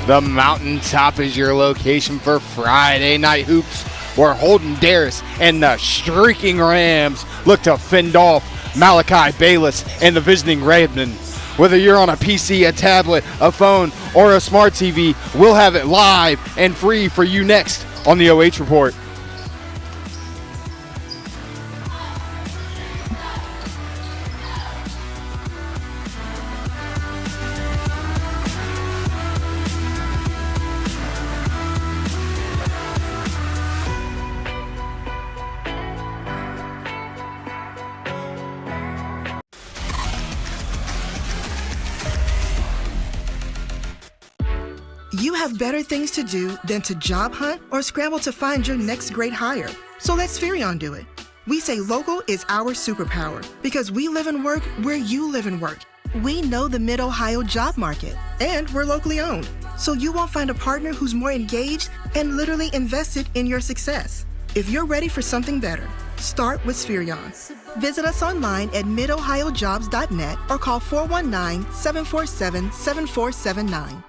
The Mountaintop is your location for Friday night hoops, where Holden, Daris, and the Streaking Rams look to fend off Malachi, Bayless, and the visiting Redmen. Whether you're on a PC, a tablet, a phone, or a smart TV, we'll have it live and free for you next on the OH Report. You have better things to do than to job hunt or scramble to find your next great hire. So let Spherion do it. We say local is our superpower because we live and work where you live and work. We know the Mid-Ohio job market, and we're locally owned. So you won't find a partner who's more engaged and literally invested in your success. If you're ready for something better, start with Spherion. Visit us online at midohiojobs.net or call 419-747-7479.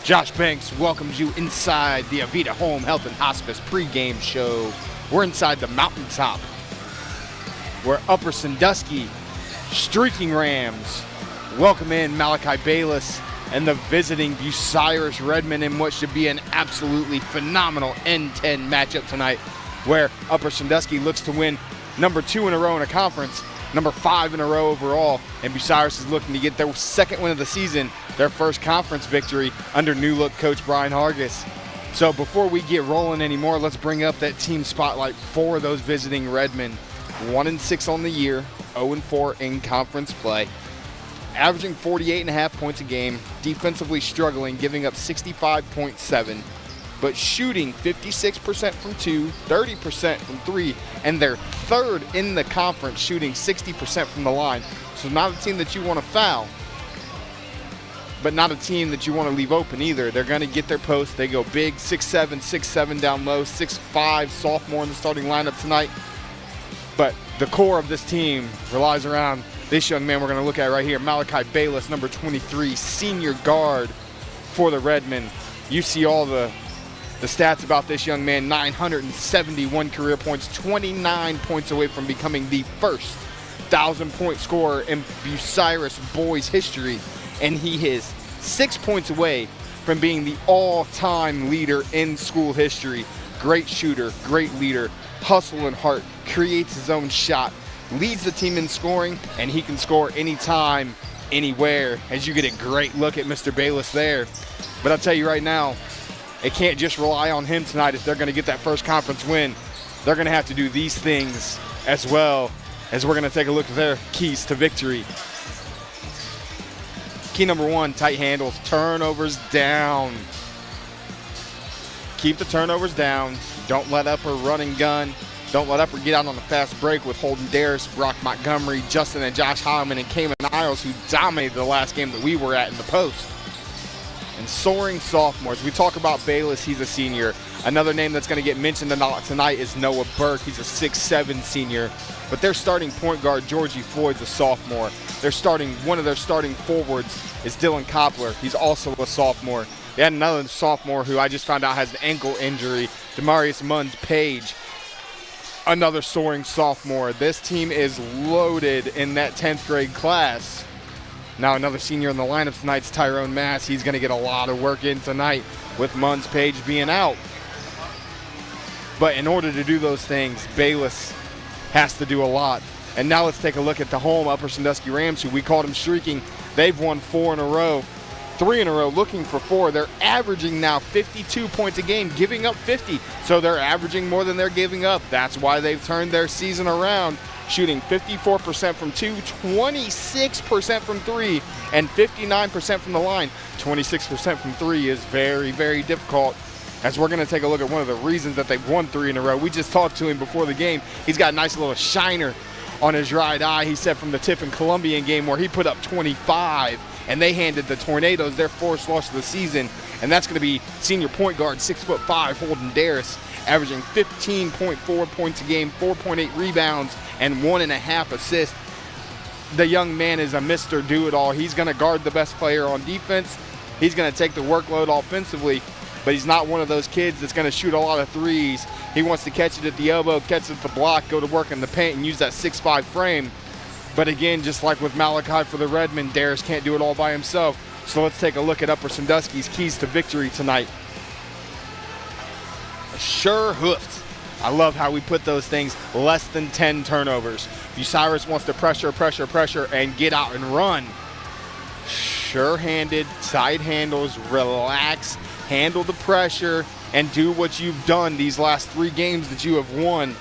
Josh Banks welcomes you inside the Avita Home Health and Hospice pregame show. We're inside the Mountaintop, where Upper Sandusky Streaking Rams welcome in Malachi, Bayless, and the visiting Bucyrus Redmen in what should be an absolutely phenomenal N10 matchup tonight, where Upper Sandusky looks to win number 2 in a row in a conference, number 5 in a row overall, and Bucyrus is looking to get their second win of the season, their first conference victory under new look coach Brian Hargis. So before we get rolling anymore, let's bring up that team spotlight for those visiting Redmen. 1-6 on the year, 0-4 in conference play, averaging 48.5 points a game, defensively struggling, giving up 65.7, but shooting 56% from 2, 30% from 3, and they're third in the conference, shooting 60% from the line. So not a team that you want to foul, but not a team that you want to leave open either. They're going to get their post. They go big, 6'7", 6'7" down low, 6'5", sophomore in the starting lineup tonight. But the core of this team relies around this young man we're going to look at right here, Malachi Bayless, number 23, senior guard for the Redmen. You see all the stats about this young man: 971 career points, 29 points away from becoming the first 1,000-point scorer in Bucyrus boys history, and he is 6 points away from being the all-time leader in school history. Great shooter, great leader, hustle and heart, creates his own shot, leads the team in scoring, and he can score anytime, anywhere, as you get a great look at Mr. Bayless there. But I'll tell you right now, it can't just rely on him tonight if they're going to get that first conference win. They're going to have to do these things as well, as we're going to take a look at their keys to victory. Key number 1, tight handles, turnovers down. Keep the turnovers down. Don't let Upper run and gun. Don't let Upper get out on a fast break with Holden, Daris, Brock Montgomery, Justin and Josh Hyman, and Cayman Isles, who dominated the last game that we were at in the post. And soaring sophomores. We talk about Bayless, he's a senior. Another name that's going to get mentioned tonight is Noah Burke. He's a 6'7" senior. But their starting point guard, Georgie Floyd's a sophomore. One of their starting forwards is Dylan Koppler. He's also a sophomore. They had another sophomore who I just found out has an ankle injury, Demarius Munns Page, another soaring sophomore. This team is loaded in that 10th grade class. Now another senior in the lineup tonight's Tyrone Mass. He's going to get a lot of work in tonight with Munns Page being out. But in order to do those things, Bayless has to do a lot. And now let's take a look at the home Upper Sandusky Rams, who we called them streaking. They've won 3 in a row, looking for 4. They're averaging now 52 points a game, giving up 50. So they're averaging more than they're giving up. That's why they've turned their season around, shooting 54% from 2, 26% from 3, and 59% from the line. 26% from 3 is very, very difficult, as we're going to take a look at one of the reasons that they've won 3 in a row. We just talked to him before the game. He's got a nice little shiner on his right eye. He said from the Tiffin Columbian game where he put up 25, and they handed the Tornadoes their 4th loss of the season. And that's going to be senior point guard, 6'5", Holden Daris, averaging 15.4 points a game, 4.8 rebounds, and 1.5 assists. The young man is a Mr. Do-It-All. He's going to guard the best player on defense. He's going to take the workload offensively, but he's not one of those kids that's going to shoot a lot of threes. He wants to catch it at the elbow, catch it at the block, go to work in the paint, and use that 6'5" frame. But again, just like with Malachi for the Redmen, Daris can't do it all by himself. So let's take a look at Upper Sandusky's keys to victory tonight. Sure hoofed. I love how we put those things, less than 10 turnovers. Bucyrus wants to pressure, and get out and run. Sure-handed, side handles, relax, handle the pressure, and do what you've done these last 3 games that you have won.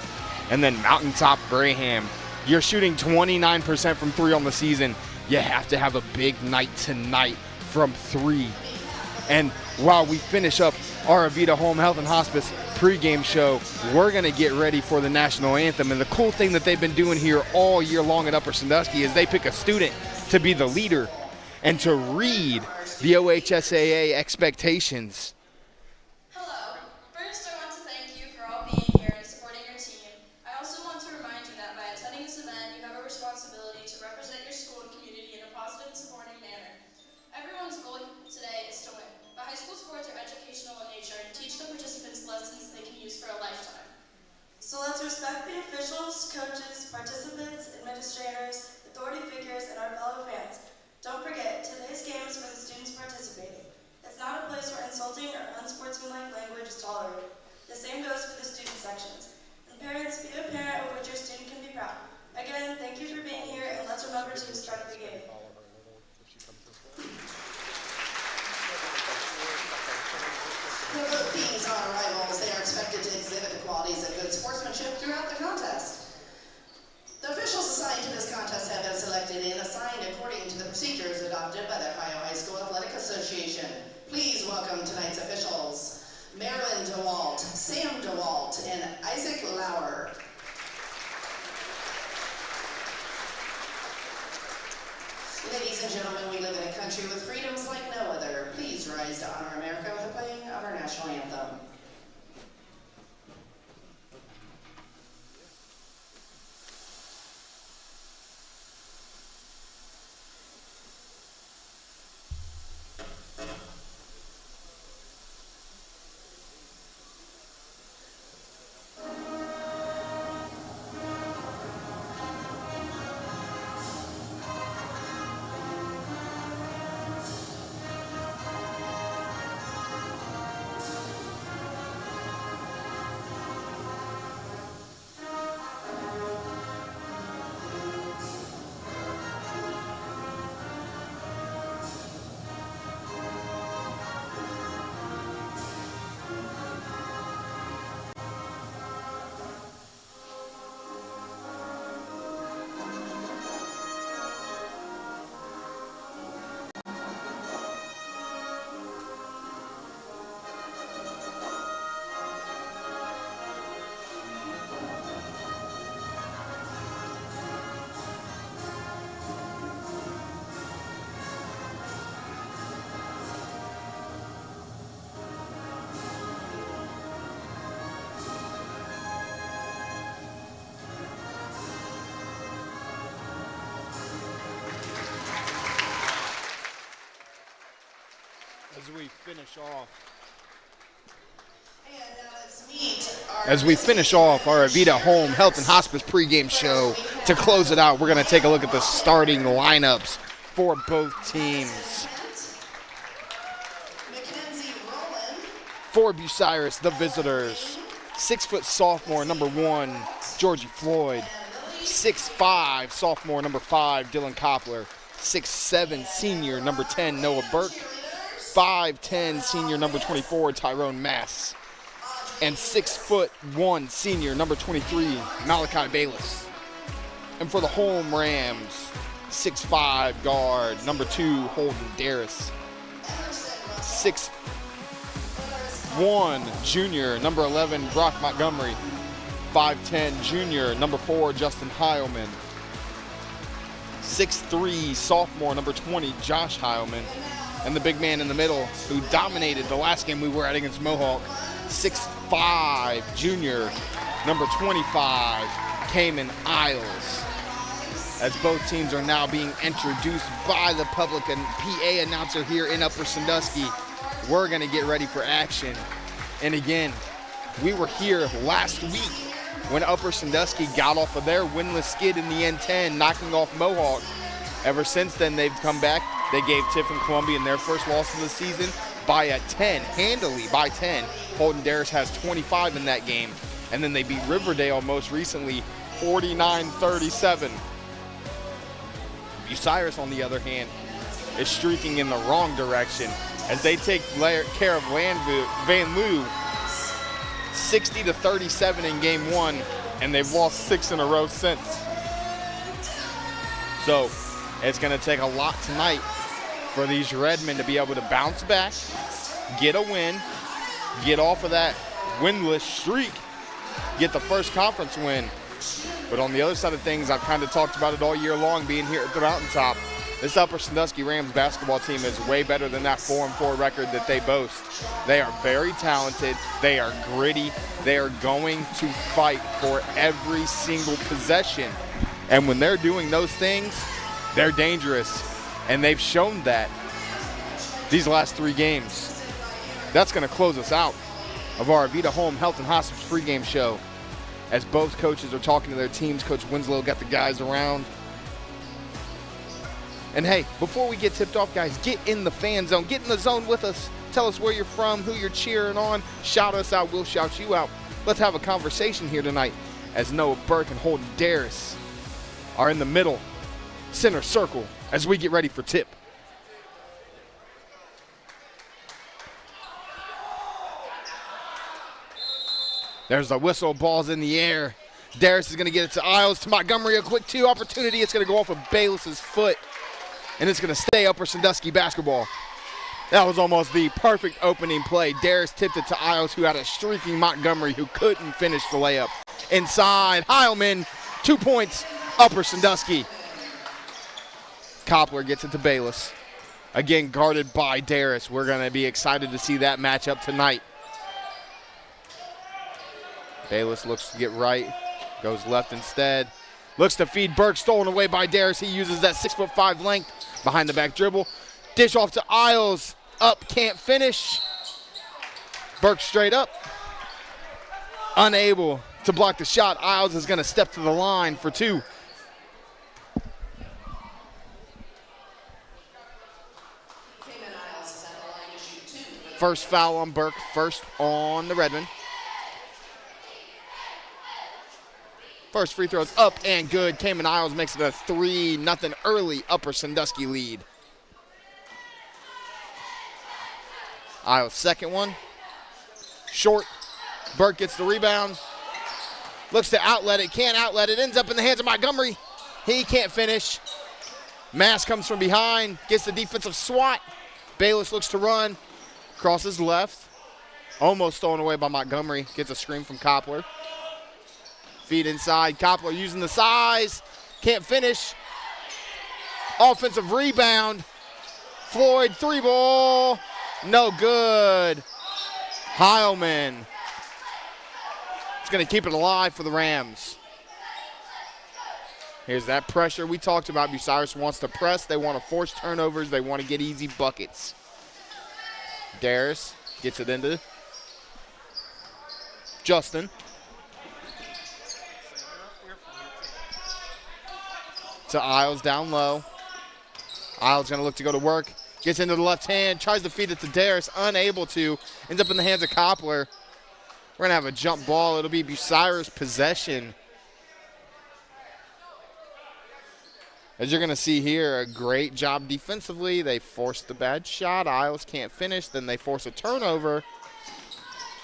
And then Mountaintop Braham. You're shooting 29% from 3 on the season. You have to have a big night tonight from 3. And while we finish up our Avita Home Health and Hospice pregame show, we're going to get ready for the national anthem. And the cool thing that they've been doing here all year long at Upper Sandusky is they pick a student to be the leader and to read the OHSAA expectations. Hello. First, I want to thank you for all being here and supporting your team. I also want to remind you that by attending this event, you have a responsibility to represent your school and community in a positive and supporting manner. Everyone's goal today is to win, but high school sports are educational in nature and teach the participants lessons they can use for a lifetime. So let's respect the officials, coaches, participants, administrators, authority figures, and our fellow fans. Don't forget, today's game is for the students participating. It's not a place where insulting or unsportsmanlike language is tolerated. The same goes for the student sections. And parents, be a parent of which your student can be proud. Again, thank you for being here, and let's remember to start the game. The both teams are rivals. They are expected to exhibit the qualities of good sportsmanship throughout the contest. The officials assigned to this contest have been selected and assigned according to the procedures adopted by the Ohio High School Athletic Association. Please welcome tonight's officials, Marilyn DeWalt, Sam DeWalt, and Isaac Lauer. Ladies and gentlemen, we live in a country with freedoms like no other. Please rise to honor America with the playing of our national anthem. As we finish off our Avita Home Health and Hospice pregame show, to close it out, we're going to take a look at the starting lineups for both teams. For Bucyrus, the visitors, 6' sophomore, number 1, Georgie Floyd. 6'5", sophomore, number 5, Dylan Koppler. 6'7", senior, number 10, Noah Burke. 5'10", senior, number 24, Tyrone Mass. And 6'1", senior, number 23, Malachi Bayless. And for the home Rams, 6'5", guard, number 2, Holden Daris. 6'1", junior, number 11, Brock Montgomery. 5'10", junior, number 4, Justin Heilman. 6'3", sophomore, number 20, Josh Heilman. And the big man in the middle who dominated the last game we were at against Mohawk, 6'5", junior, number 25, Cayman Isles. As both teams are now being introduced by the public and PA announcer here in Upper Sandusky, we're going to get ready for action. And again, we were here last week when Upper Sandusky got off of their winless skid in the N10, knocking off Mohawk. Ever since then, they've come back. They gave Tiffin Columbian their first loss of the season by a 10, handily by 10. Holden Daris has 25 in that game. And then they beat Riverdale most recently, 49-37. Bucyrus, on the other hand, is streaking in the wrong direction as they take care of Van Loo 60-37 in game 1, and they've lost 6 in a row since. So it's going to take a lot tonight for these Redmen to be able to bounce back, get a win, get off of that winless streak, get the first conference win. But on the other side of things, I've kind of talked about it all year long being here at the mountaintop. This Upper Sandusky Rams basketball team is way better than that 4-4 record that they boast. They are very talented. They are gritty. They are going to fight for every single possession. And when they're doing those things, they're dangerous. And they've shown that these last 3 games. That's going to close us out of our Avita Home Health and Hospice pregame show. As both coaches are talking to their teams, Coach Winslow got the guys around. And hey, before we get tipped off, guys, get in the fan zone. Get in the zone with us. Tell us where you're from, who you're cheering on. Shout us out. We'll shout you out. Let's have a conversation here tonight as Noah Burke and Holden Daris are in the middle, center circle as we get ready for tip. There's the whistle. Ball's in the air. Daris is going to get it to Isles, to Montgomery. A quick 2 opportunity. It's going to go off of Bayless's foot, and it's going to stay Upper Sandusky basketball. That was almost the perfect opening play. Daris tipped it to Isles, who had a streaking Montgomery who couldn't finish the layup. Inside, Heilman, 2 points, Upper Sandusky. Koppler gets it to Bayless. Again, guarded by Daris. We're going to be excited to see that matchup tonight. Bayless looks to get right, goes left instead. Looks to feed Burke, stolen away by Daris. He uses that 6'5" length behind the back dribble. Dish off to Isles, up, can't finish. Burke straight up. Unable to block the shot. Isles is gonna step to the line for 2. First foul on Burke, first on the Redmen. First free throw's up and good. Cayman Isles makes it a 3-0 early Upper Sandusky lead. Isles' second one. Short. Burke gets the rebound. Looks to outlet it. Can't outlet it. Ends up in the hands of Montgomery. He can't finish. Mass comes from behind. Gets the defensive swat. Bayless looks to run. Crosses left. Almost stolen away by Montgomery. Gets a screen from Koppler. Feed inside. Koppler using the size. Can't finish. Offensive rebound. Floyd, 3-ball. No good. Heilman. It's going to keep it alive for the Rams. Here's that pressure we talked about. Bucyrus wants to press. They want to force turnovers. They want to get easy buckets. Daris gets it into Justin. To Isles down low. Isles going to look to go to work. Gets into the left hand, tries to feed it to Daris, unable to. Ends up in the hands of Koppler. We're going to have a jump ball. It'll be Bucyrus possession. As you're going to see here, a great job defensively. They forced the bad shot. Isles can't finish. Then they force a turnover.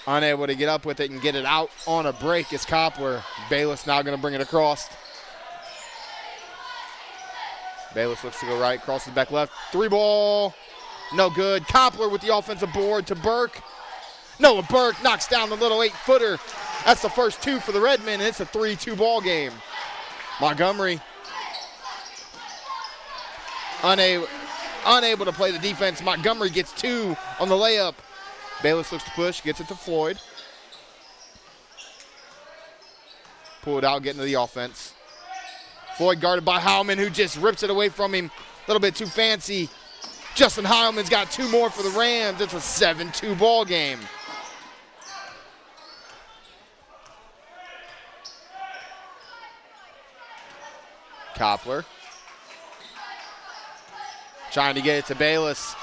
Unable to get up with it and get it out on a break is Koppler. Bayless now going to bring it across. Bayless looks to go right, crosses back left. 3 ball, no good. Koppler with the offensive board to Burke. Noah Burke knocks down the little 8-footer. That's the first 2 for the Redmen, and it's a 3-2 ball game. Montgomery unable to play the defense. Montgomery gets 2 on the layup. Bayless looks to push, gets it to Floyd. Pull it out, get into the offense. Floyd guarded by Heilman, who just rips it away from him. A little bit too fancy. Justin Heilman's got 2 more for the Rams. It's a 7-2 ball game. Koppler trying to get it to Bayless.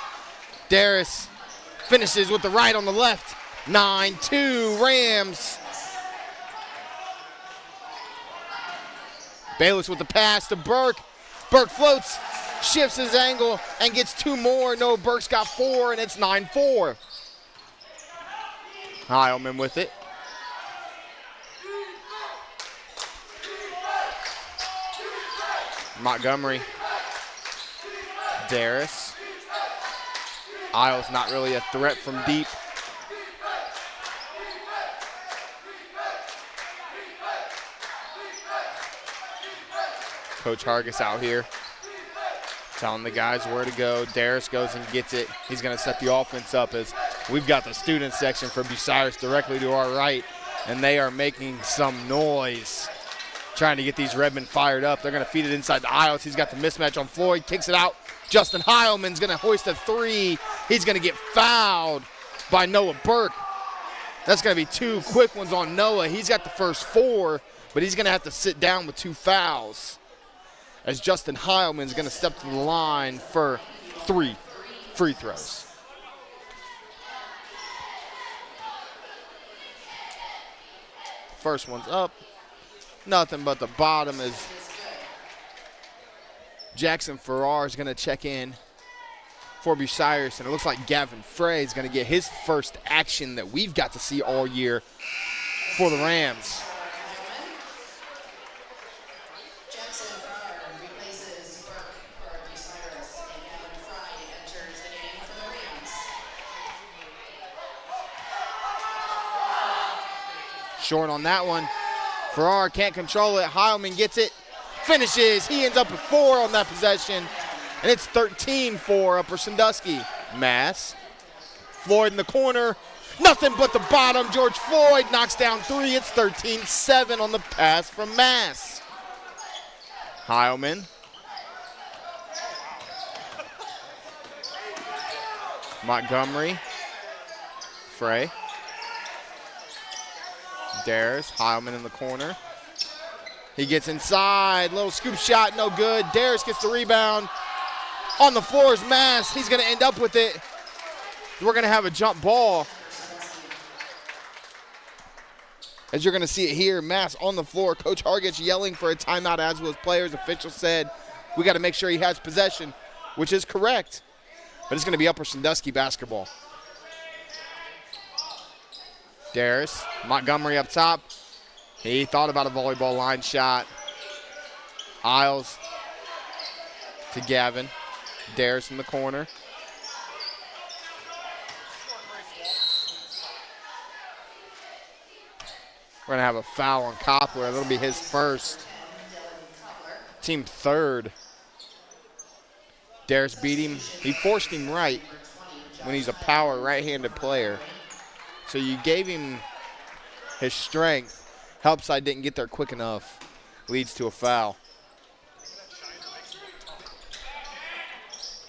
Daris finishes with the right on the left. 9-2 Rams. Bayless with the pass to Burke. Burke floats, shifts his angle, and gets 2 more. No, Burke's got 4, and it's 9-4. Heilman with it. Montgomery. Daris. Isles not really a threat from deep. Coach Hargis out here telling the guys where to go. Daris goes and gets it. He's going to set the offense up as we've got the student section for Bucyrus directly to our right, and they are making some noise trying to get these Redmen fired up. They're going to feed it inside the aisles. He's got the mismatch on Floyd, kicks it out. Justin Heilman's going to hoist a 3. He's going to get fouled by Noah Burke. That's going to be 2 quick ones on Noah. He's got the first 4, but he's going to have to sit down with 2 fouls, as Justin Heilman's going to step to the line for 3 free throws. First one's up. Nothing but the bottom is Jackson Farrar is going to check in for Bucyrus, and it looks like Gavin Frey is going to get his first action that we've got to see all year for the Rams. Short on that one. Farrar can't control it. Heilman gets it, finishes. He ends up with 4 on that possession, and it's 13-4 Upper Sandusky. Mass. Floyd in the corner. Nothing but the bottom. George Floyd knocks down 3. It's 13-7 on the pass from Mass. Heilman. Montgomery. Frey. Daris, Heilman in the corner. He gets inside, little scoop shot, no good. Daris gets the rebound. On the floor is Mass. He's going to end up with it. We're going to have a jump ball. As you're going to see it here, Mass on the floor. Coach Hargis yelling for a timeout, as was players. Officials said, we got to make sure he has possession, which is correct. But it's going to be Upper Sandusky basketball. Daris, Montgomery up top. He thought about a volleyball line shot. Isles to Gavin. Daris in the corner. We're going to have a foul on Koppler. That'll be his first. Team third. Daris beat him. He forced him right when he's a power right-handed player. So you gave him his strength. Helpside didn't get there quick enough. Leads to a foul.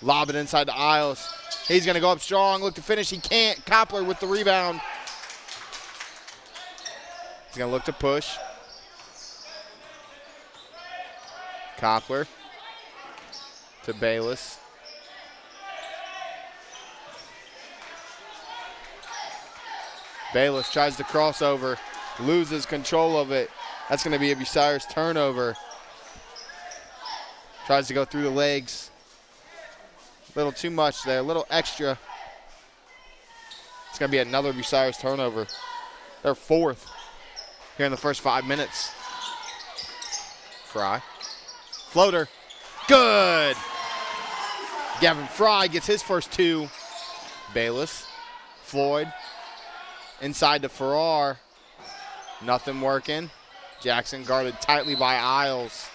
Lob it inside the aisles. He's going to go up strong, look to finish. He can't. Koppler with the rebound. He's going to look to push. Koppler to Bayless. Bayless tries to cross over, loses control of it. That's going to be a Bucyrus turnover. Tries to go through the legs. A little too much there, a little extra. It's going to be another Bucyrus turnover. Their fourth here in the first 5 minutes. Fry. Floater. Good. Gavin Fry gets his first 2. Bayless. Floyd. Inside to Farrar. Nothing working. Jackson guarded tightly by Isles.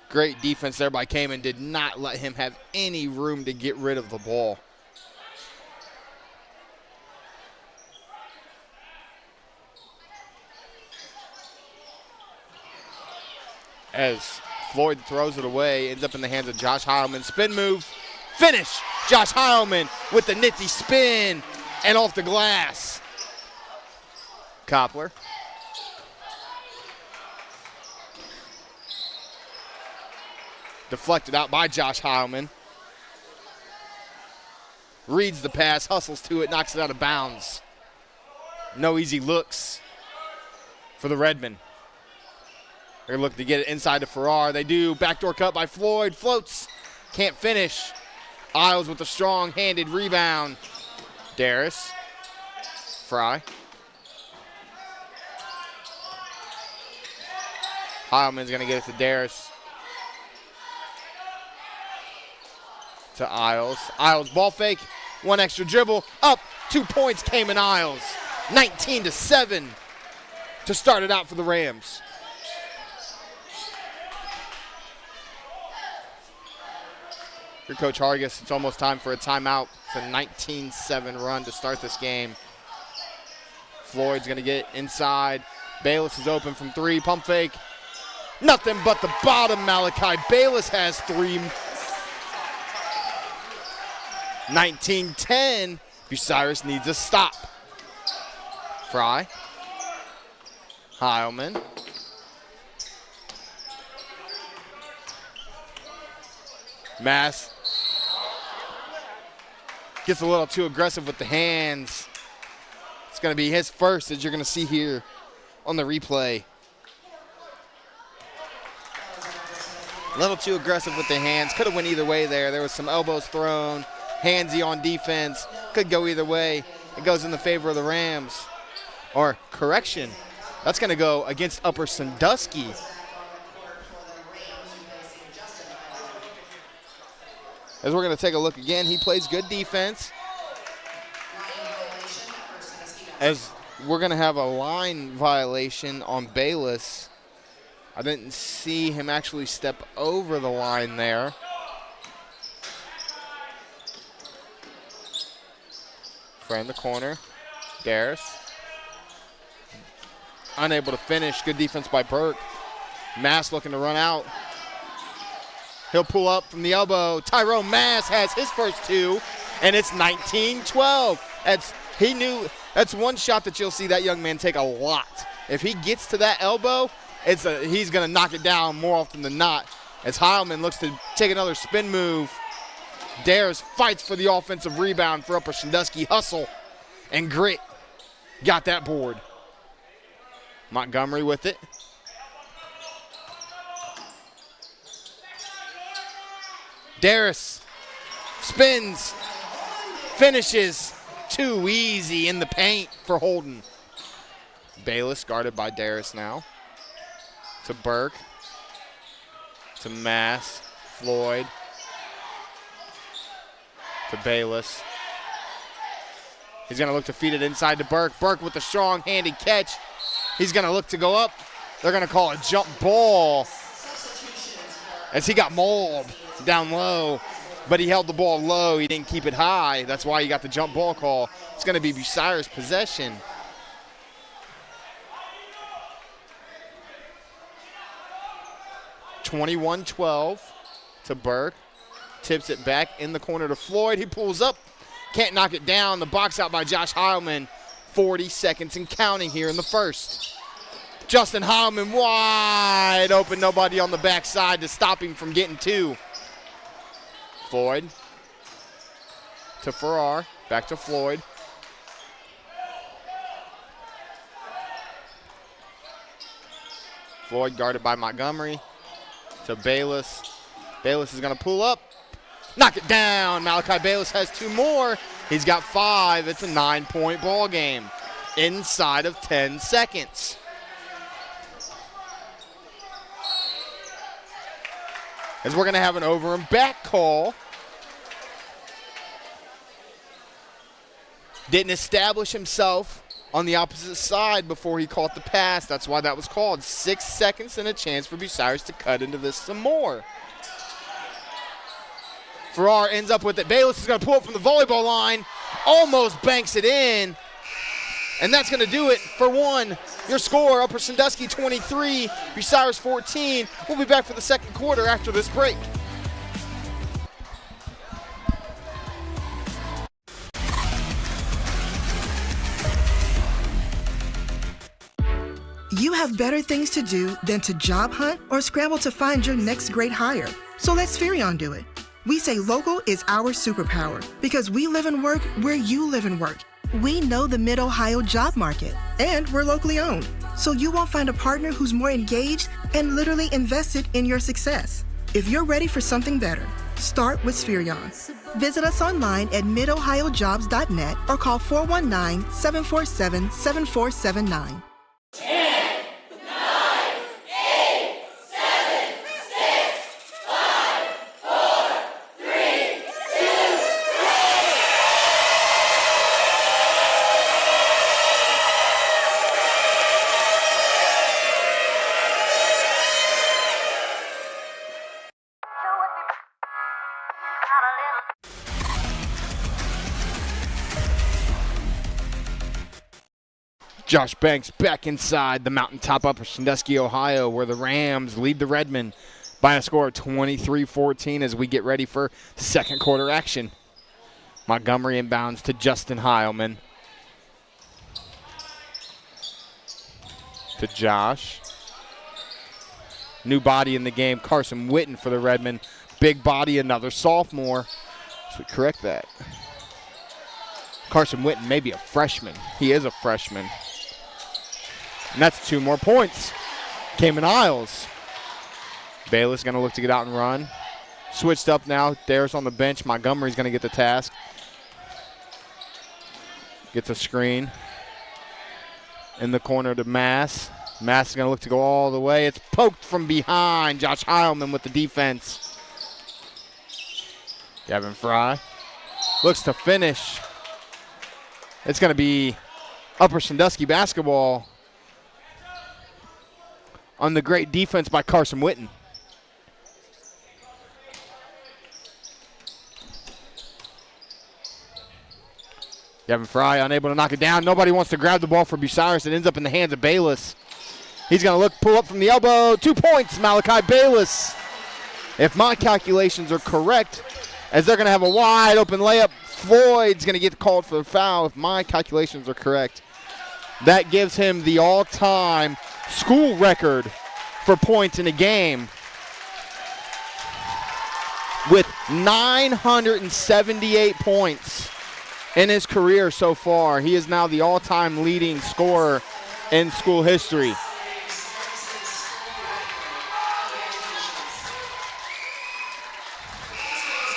Great defense there by Kamen. Did not let him have any room to get rid of the ball. As Floyd throws it away, ends up in the hands of Josh Heilman. Spin move. Finish. Josh Heilman with the nifty spin and off the glass. Koppler. Deflected out by Josh Heilman. Reads the pass, hustles to it, knocks it out of bounds. No easy looks for the Redmen. They're looking to get it inside to Farrar. They do. Backdoor cut by Floyd. Floats. Can't finish. Isles with a strong-handed rebound. Daris. Fry. Heilman's going to get it to Daris. To Isles. Isles ball fake. One extra dribble. Up. 2 points came in Isles. 19-7 to start it out for the Rams. Your Coach Hargis, it's almost time for a timeout. It's a 19-7 run to start this game. Floyd's going to get inside. Bayless is open from 3. Pump fake. Nothing but the bottom, Malachi. Bayless has 3. 19-10. Bucyrus needs a stop. Fry. Heilman. Mass gets a little too aggressive with the hands. It's going to be his first, as you're going to see here on the replay. A little too aggressive with the hands. Could have went either way there. There was some elbows thrown. Handsy on defense. Could go either way. It goes in the favor of the Rams. Or, correction, that's going to go against Upper Sandusky. As we're going to take a look again, he plays good defense. As we're going to have a line violation on Bayless. I didn't see him actually step over the line there. Fray in the corner. Daris. Unable to finish. Good defense by Burke. Mass looking to run out. He'll pull up from the elbow. Tyrone Mass has his first 2, and it's 19-12. That's one shot that you'll see that young man take a lot. If he gets to that elbow, he's going to knock it down more often than not. As Heilman looks to take another spin move. Daris fights for the offensive rebound for Upper Sandusky. Hustle and grit. Got that board. Montgomery with it. Daris spins, finishes. Too easy in the paint for Holden. Bayless guarded by Daris now. To Burke. To Mass. Floyd. To Bayless. He's going to look to feed it inside to Burke. Burke with a strong-handed catch. He's going to look to go up. They're going to call a jump ball as he got mauled down low, but he held the ball low. He didn't keep it high. That's why he got the jump ball call. It's going to be Bucyrus possession. (21-12) to Burke. tips it back in the corner to Floyd. He pulls up, can't knock it down. The box out by Josh Heilman. 40 seconds and counting here in the first. Justin Heilman wide open, nobody on the backside to stop him from getting two. Floyd to Farrar, back to Floyd. Floyd guarded by Montgomery to Bayless. Bayless is going to pull up, knock it down. Malachi Bayless has two more. He's got 5. It's a 9-point ball game inside of 10 seconds. As we're going to have an over and back call. Didn't establish himself on the opposite side before he caught the pass. That's why that was called. 6 seconds and a chance for Bucyrus to cut into this some more. Farrar ends up with it. Bayless is going to pull up from the volleyball line. Almost banks it in. And that's going to do it for one. Your score, Upper Sandusky 23, Bucyrus 14. We'll be back for the second quarter after this break. You have better things to do than to job hunt or scramble to find your next great hire. So let Spherion do it. We say local is our superpower because we live and work where you live and work. We know the Mid-Ohio job market, and we're locally owned. So you won't find a partner who's more engaged and literally invested in your success. If you're ready for something better, start with Spherion. Visit us online at midohiojobs.net or call 419-747-7479. 10, 9, 8, 7, 6, 5, 4, 3, 2, 1. Josh Banks back inside the mountaintop Upper Sandusky, Ohio, where the Rams lead the Redmen by a score of 23-14 as we get ready for second quarter action. Montgomery inbounds to Justin Heilman. To Josh. New body in the game, Carson Witten for the Redmen. Big body, another sophomore. Should we correct that? Carson Witten may be a freshman. He is a freshman. And that's 2 more points. Cayman Isles. Bayless going to look to get out and run. Switched up now. Daris on the bench. Montgomery's going to get the task. Gets a screen. In the corner to Mass. Mass is going to look to go all the way. It's poked from behind. Josh Heilman with the defense. Gavin Fry looks to finish. It's going to be Upper Sandusky basketball on the great defense by Carson Witten. Gavin Fry unable to knock it down. Nobody wants to grab the ball for Bucyrus. It ends up in the hands of Bayless. He's going to look, pull up from the elbow. 2 points, Malachi Bayless. If my calculations are correct, as they're going to have a wide open layup, Floyd's going to get called for the foul. If my calculations are correct, that gives him the all-time school record for points in a game with 978 points in his career so far. He is now the all-time leading scorer in school history.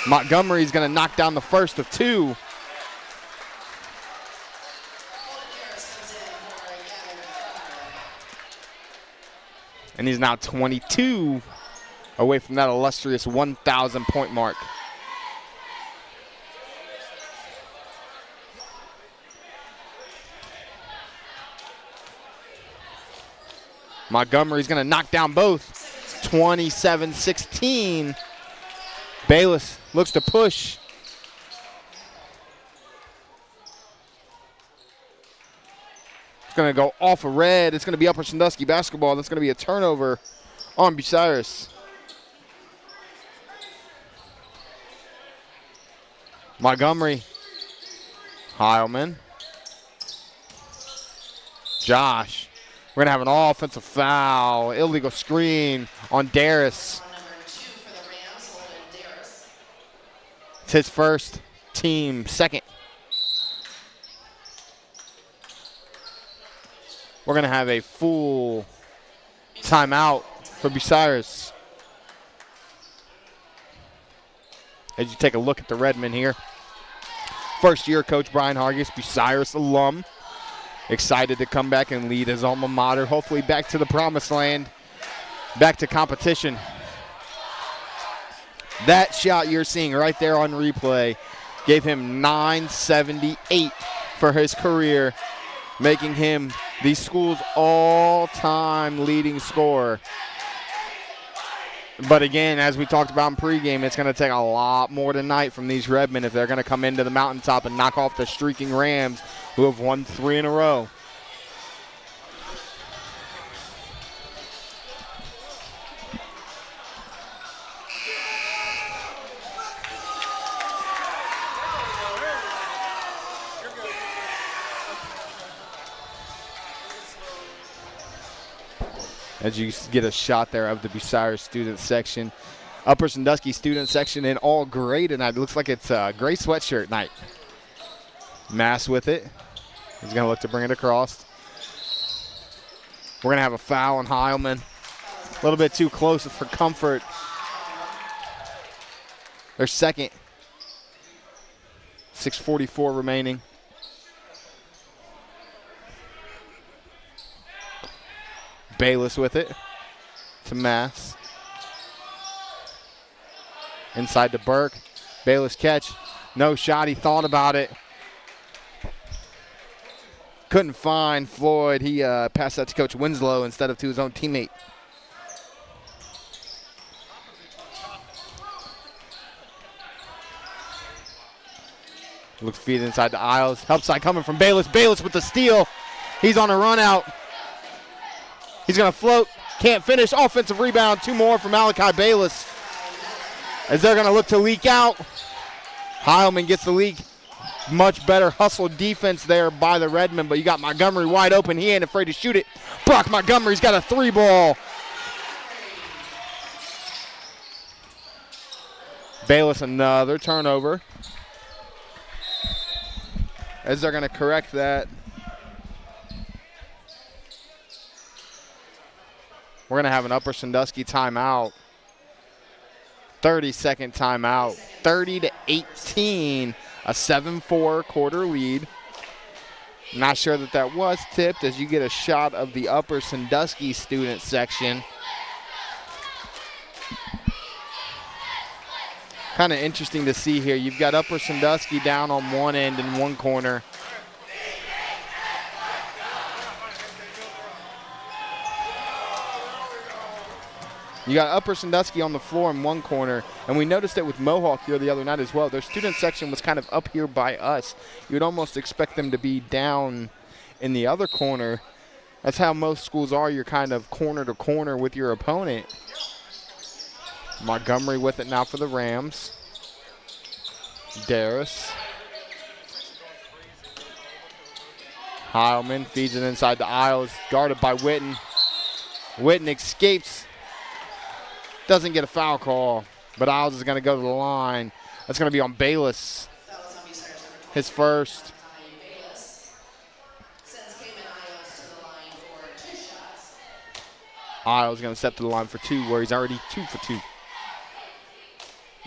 Montgomery's going to knock down the first of 2. And he's now 22 away from that illustrious 1,000-point mark. Montgomery's going to knock down both. 27-16. Bayless looks to push. It's going to go off a red. It's going to be Upper Sandusky basketball. That's going to be a turnover on Bucyrus. Montgomery. Heilman. Josh. We're going to have an offensive foul. Illegal screen on Daris. Number 2 for the Rams, Holden, Daris. It's his first, team second. We're going to have a full timeout for Bucyrus. As you take a look at the Redmen here. First year coach Brian Hargis, Bucyrus alum. Excited to come back and lead his alma mater. Hopefully back to the promised land. Back to competition. That shot you're seeing right there on replay gave him 978 for his career, making him the school's all-time leading scorer. But again, as we talked about in pregame, it's going to take a lot more tonight from these Redmen if they're going to come into the mountaintop and knock off the streaking Rams, who have won 3 in a row. As you get a shot there of the Bucyrus student section. Upper Sandusky student section in all gray tonight. It looks like it's a gray sweatshirt night. Mass with it. He's going to look to bring it across. We're going to have a foul on Heilman. A little bit too close for comfort. Their second. 6:44 remaining. Bayless with it to Mass. Inside to Burke. Bayless catch. No shot. He thought about it. Couldn't find Floyd. He passed that to Coach Winslow instead of to his own teammate. Looks feed inside the aisles. Help side coming from Bayless. Bayless with the steal. He's on a run out. He's going to float. Can't finish. Offensive rebound. 2 more for Malachi Bayless. As they're going to look to leak out. Heilman gets the leak. Much better hustle defense there by the Redmen, but you got Montgomery wide open. He ain't afraid to shoot it. Brock Montgomery's got a 3 ball. Bayless another turnover. As they're going to correct that. We're going to have an Upper Sandusky timeout. 30-second timeout. 30-18, a 7-4 quarter lead. Not sure that was tipped as you get a shot of the Upper Sandusky student section. Kind of interesting to see here. You've got Upper Sandusky down on one end in one corner. You got Upper Sandusky on the floor in one corner, and we noticed it with Mohawk here the other night as well. Their student section was kind of up here by us. You would almost expect them to be down in the other corner. That's how most schools are. You're kind of corner to corner with your opponent. Montgomery with it now for the Rams. Daris. Heilman feeds it inside the aisles, guarded by Witten. Witten escapes. Doesn't get a foul call, but Isles is going to go to the line. That's going to be on Bayless. His first. Isles going to step to the line for 2, where he's already 2 for 2.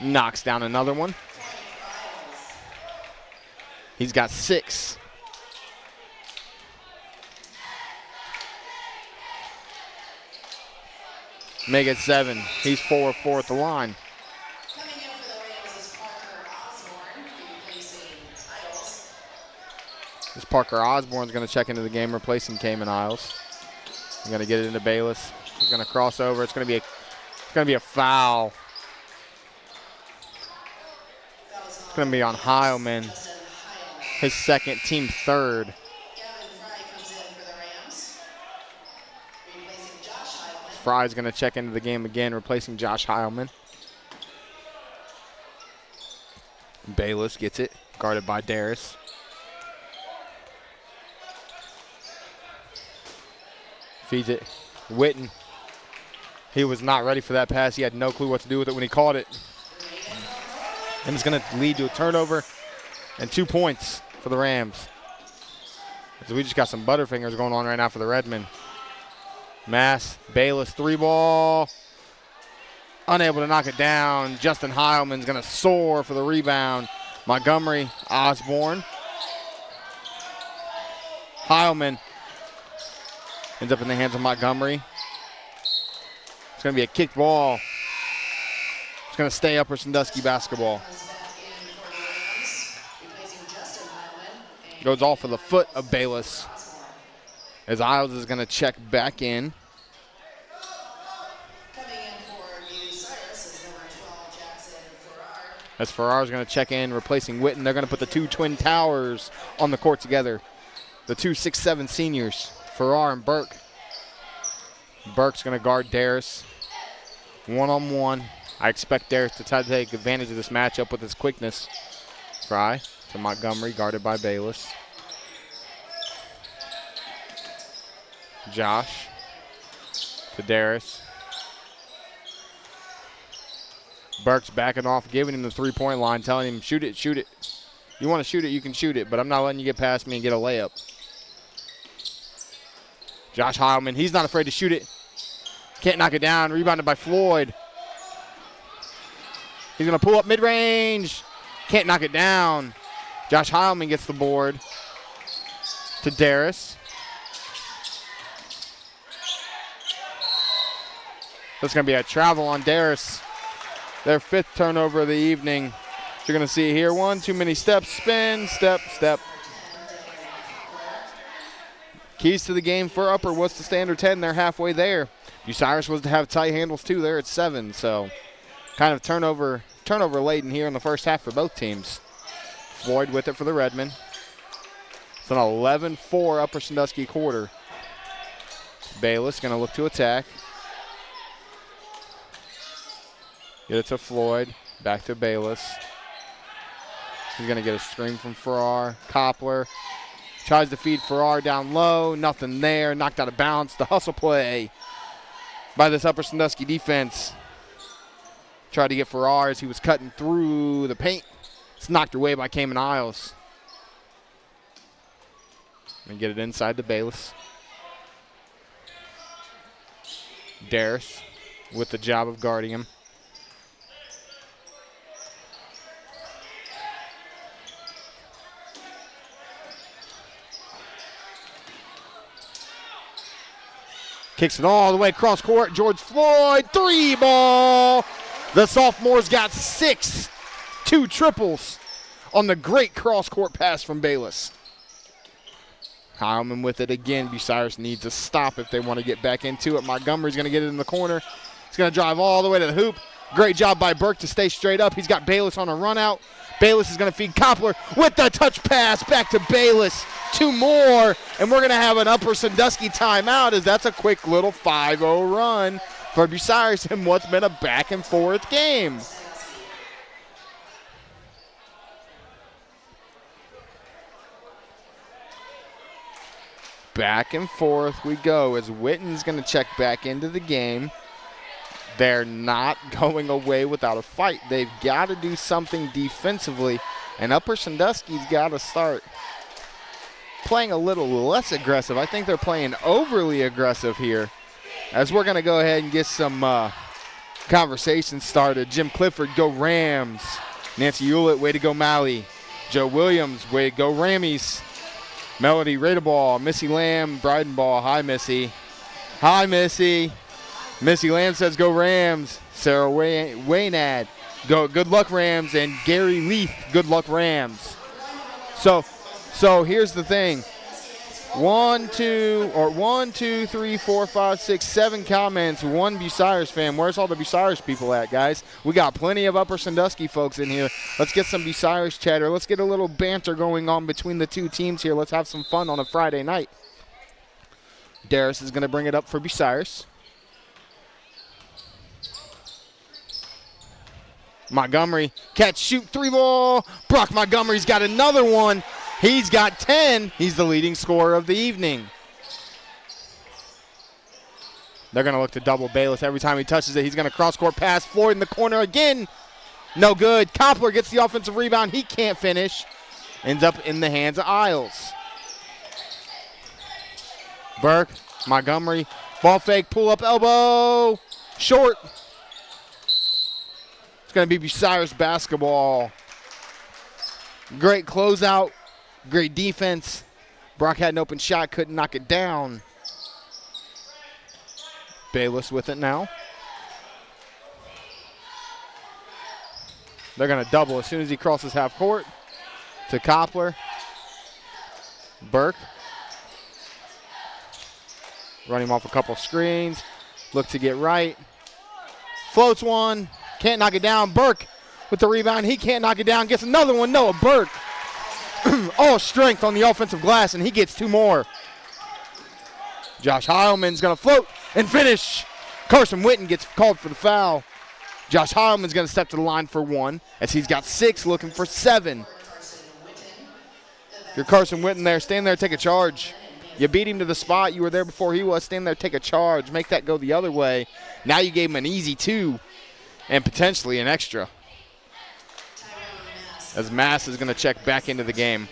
Knocks down another one. He's got 6. Make it 7. He's 4 of 4 at the line. Coming in for the Rams is Parker Osborne, replacing Isles. This Parker Osborne's going to check into the game, replacing Cayman Isles. He's going to get it into Bayless. He's going to cross over. It's going to be a foul. It's going to be on Heilman. His second, team third. Fry's going to check into the game again, replacing Josh Heilman. Bayless gets it, guarded by Daris. Feeds it. Witten. He was not ready for that pass. He had no clue what to do with it when he caught it. And it's going to lead to a turnover and 2 points for the Rams. So we just got some butterfingers going on right now for the Redmen. Mass, Bayless, 3-ball. Unable to knock it down. Justin Heilman's going to soar for the rebound. Montgomery, Osborne. Heilman ends up in the hands of Montgomery. It's going to be a kicked ball. It's going to stay Upper Sandusky basketball. Goes off of the foot of Bayless. As Isles is going to check back in. As Farrar is going to check in, replacing Witten. They're going to put the two twin towers on the court together. The two 6'7" seniors, Farrar and Burke. Burke's going to guard Daris. One-on-one. I expect Daris to try to take advantage of this matchup with his quickness. Fry to Montgomery, guarded by Bayless. Josh to Daris. Burke's backing off, giving him the three-point line, telling him, shoot it, shoot it. You want to shoot it, you can shoot it, but I'm not letting you get past me and get a layup. Josh Heilman, he's not afraid to shoot it. Can't knock it down, rebounded by Floyd. He's going to pull up mid-range. Can't knock it down. Josh Heilman gets the board to Daris. That's going to be a travel on Daris. Their 5th turnover of the evening. You're going to see here, one, too many steps, spin, step, step. Keys to the game for Upper was to stay under 10. They're halfway there. Bucyrus was to have tight handles too. They're at 7, so kind of turnover laden here in the first half for both teams. Floyd with it for the Redmen. It's an 11-4 Upper Sandusky quarter. Bayless going to look to attack. Get it to Floyd. Back to Bayless. He's going to get a screen from Farrar. Koppler tries to feed Farrar down low. Nothing there. Knocked out of bounds. The hustle play by this Upper Sandusky defense. Tried to get Farrar as he was cutting through the paint. It's knocked away by Cayman Isles. And get it inside to Bayless. Daris with the job of guarding him. Kicks it all the way across court. George Floyd, 3-ball. The sophomore's got 6, 2 triples on the great cross-court pass from Bayless. Heilman with it again. Bucyrus needs to stop if they want to get back into it. Montgomery's going to get it in the corner. He's going to drive all the way to the hoop. Great job by Burke to stay straight up. He's got Bayless on a run out. Bayless is going to feed Koppler with the touch pass back to Bayless. 2 more, and we're going to have an Upper Sandusky timeout as that's a quick little 5-0 run for Bucyrus in what's been a back-and-forth game. Back and forth we go as Witten's going to check back into the game. They're not going away without a fight. They've got to do something defensively, and Upper Sandusky's got to start playing a little less aggressive. I think they're playing overly aggressive here. As we're going to go ahead and get some conversation started. Jim Clifford, go Rams. Nancy Hewlett, way to go Mally. Joe Williams, way to go Rammies. Melody, Raider ball. Missy Lamb, Bryden ball. Hi, Missy. Hi, Missy. Missy Lamb says go Rams. Sarah Waynad, go good luck Rams. And Gary Leith, good luck Rams. So here's the thing. 1, 2, 3, 4, 5, 6, 7 comments. 1 Bucyrus fan. Where's all the Bucyrus people at, guys? We got plenty of Upper Sandusky folks in here. Let's get some Bucyrus chatter. Let's get a little banter going on between the two teams here. Let's have some fun on a Friday night. Daris is going to bring it up for Bucyrus. Montgomery, catch, shoot, 3-ball. Brock Montgomery's got another one. He's got 10. He's the leading scorer of the evening. They're going to look to double Bayless. Every time he touches it, he's going to cross-court pass. Floyd in the corner again. No good. Koppler gets the offensive rebound. He can't finish. Ends up in the hands of Isles. Burke, Montgomery, ball fake, pull up elbow, short. It's going to be Bucyrus basketball. Great closeout, great defense. Brock had an open shot, couldn't knock it down. Bayless with it now. They're going to double as soon as he crosses half court to Koppler. Burke. Run him off a couple screens. Look to get right. Floats one. Can't knock it down. Burke with the rebound. He can't knock it down. Gets another one. Noah Burke. All strength on the offensive glass, and he gets 2 more. Josh Heilman's going to float and finish. Carson Witten gets called for the foul. Josh Heilman's going to step to the line for 1 as he's got 6, looking for 7. If you're Carson Witten there, stand there, take a charge. You beat him to the spot. You were there before he was. Stand there, take a charge. Make that go the other way. Now you gave him an easy 2 and potentially an extra. As Mass is going to check back into the game.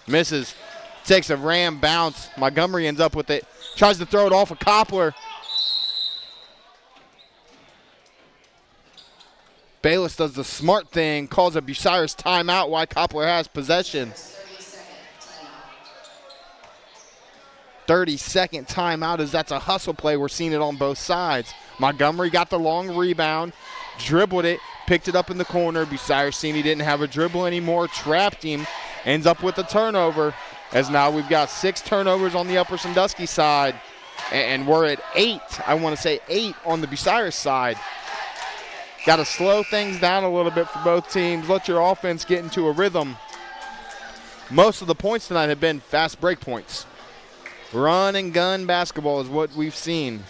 Misses. Takes a ram bounce. Montgomery ends up with it. Tries to throw it off of Koppler. Bayless does the smart thing, calls a Bucyrus timeout while Koppler has possession. 30-second timeout as that's a hustle play. We're seeing it on both sides. Montgomery got the long rebound, dribbled it, picked it up in the corner. Bucyrus seen he didn't have a dribble anymore, trapped him, ends up with a turnover. As now we've got 6 turnovers on the Upper Sandusky side, and we're at 8. I want to say 8 on the Bucyrus side. Got to slow things down a little bit for both teams. Let your offense get into a rhythm. Most of the points tonight have been fast break points. Run and gun basketball is what we've seen.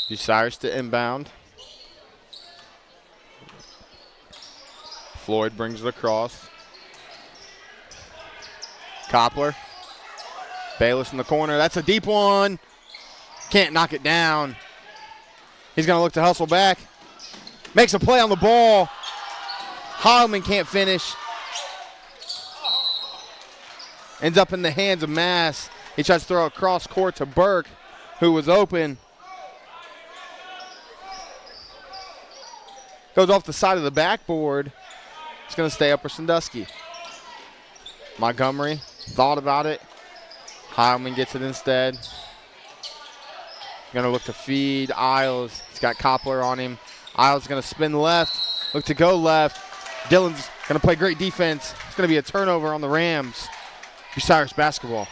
Bucyrus to inbound. Floyd brings it across. Koppler. Bayless in the corner. That's a deep one. Can't knock it down. He's going to look to hustle back. Makes a play on the ball. Heilman can't finish. Ends up in the hands of Mass. He tries to throw it across court to Burke, who was open. Goes off the side of the backboard. It's going to stay Upper Sandusky. Montgomery thought about it. Heilman gets it instead. Going to look to feed Isles. He's got Koppler on him. Isles going to spin left. Look to go left. Dillon's going to play great defense. It's going to be a turnover on the Rams. Bucyrus basketball.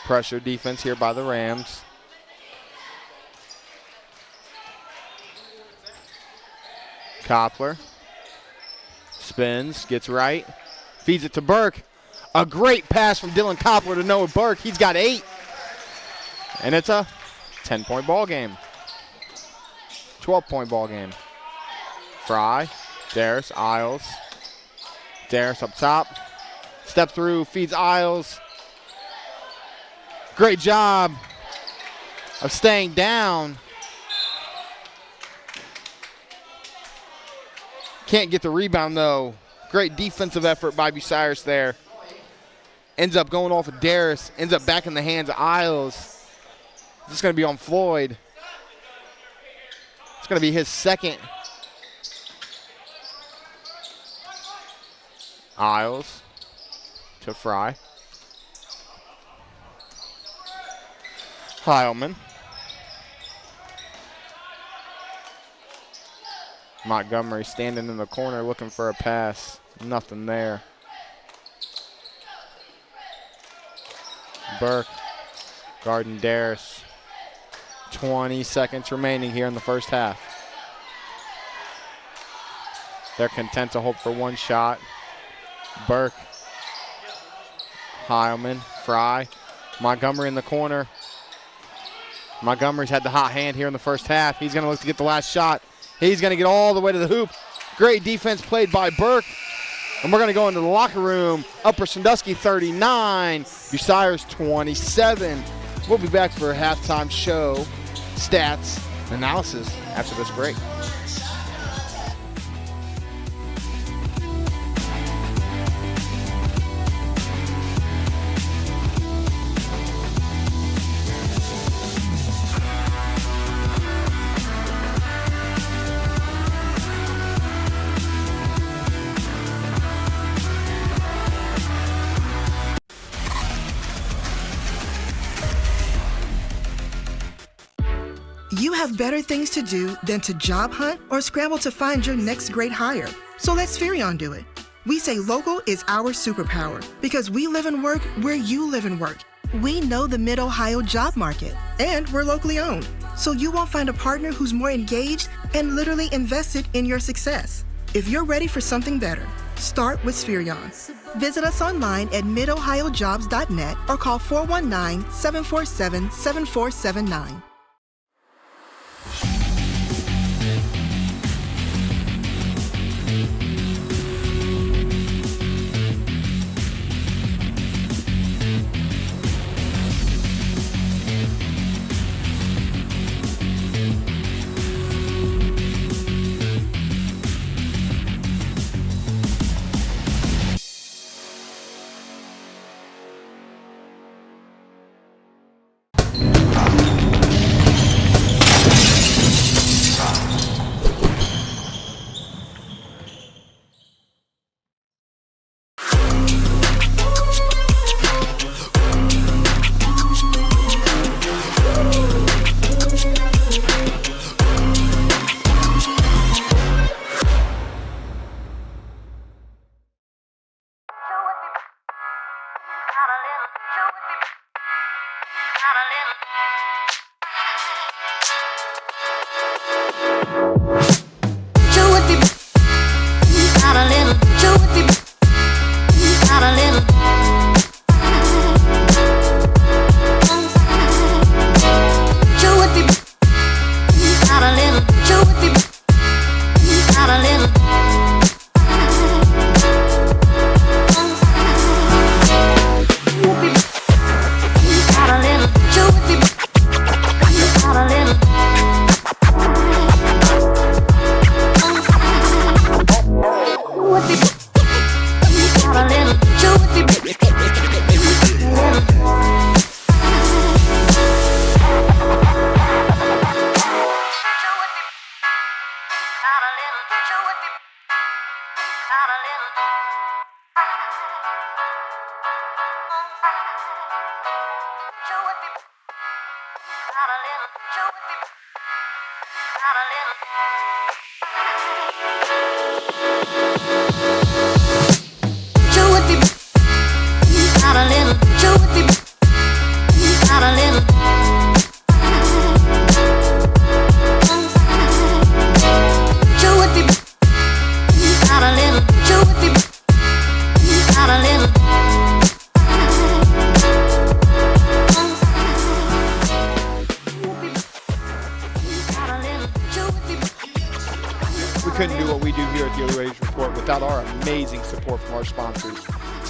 Pressure defense here by the Rams. Koppler spins, gets right, feeds it to Burke. A great pass from Dylan Koppler to Noah Burke. He's got 8. And it's a 10-point ball game. 12-point ball game. Fry, Daris, Isles. Daris up top. Step through, feeds Isles. Great job of staying down. Can't get the rebound, though. Great defensive effort by Bucyrus there. Ends up going off of Daris. Ends up back in the hands of Isles. This is going to be on Floyd. It's going to be his second. Isles to Fry. Heilman. Montgomery standing in the corner looking for a pass. Nothing there. Burke guarding Daris. 20 seconds remaining here in the first half. They're content to hope for one shot. Burke, Heilman, Fry, Montgomery in the corner. Montgomery's had the hot hand here in the first half. He's going to look to get the last shot. He's going to get all the way to the hoop. Great defense played by Burke. And we're going to go into the locker room. Upper Sandusky 39, Bucyrus 27. We'll be back for a halftime show, stats, analysis after this break. You have better things to do than to job hunt or scramble to find your next great hire. So let Spherion do it. We say local is our superpower because we live and work where you live and work. We know the Mid-Ohio job market, and we're locally owned. So you won't find a partner who's more engaged and literally invested in your success. If you're ready for something better, start with Spherion. Visit us online at midohiojobs.net or call 419-747-7479.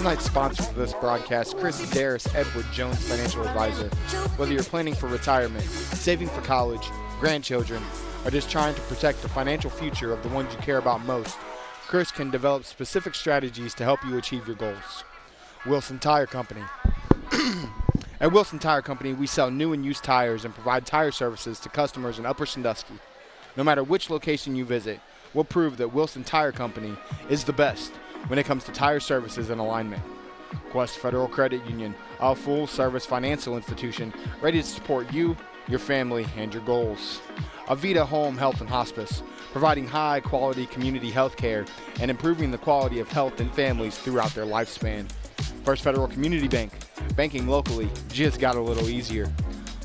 Tonight's sponsor for this broadcast, Chris Daris, Edward Jones Financial Advisor. Whether you're planning for retirement, saving for college, grandchildren, or just trying to protect the financial future of the ones you care about most, Chris can develop specific strategies to help you achieve your goals. Wilson Tire Company. At Wilson Tire Company, we sell new and used tires and provide tire services to customers in Upper Sandusky. No matter which location you visit, we'll prove that Wilson Tire Company is the best when it comes to tire services and alignment. Quest Federal Credit Union, a full-service financial institution ready to support you, your family, and your goals. Avita Home Health and Hospice, providing high-quality community health care and improving the quality of health in families throughout their lifespan. First Federal Community Bank, banking locally just got a little easier.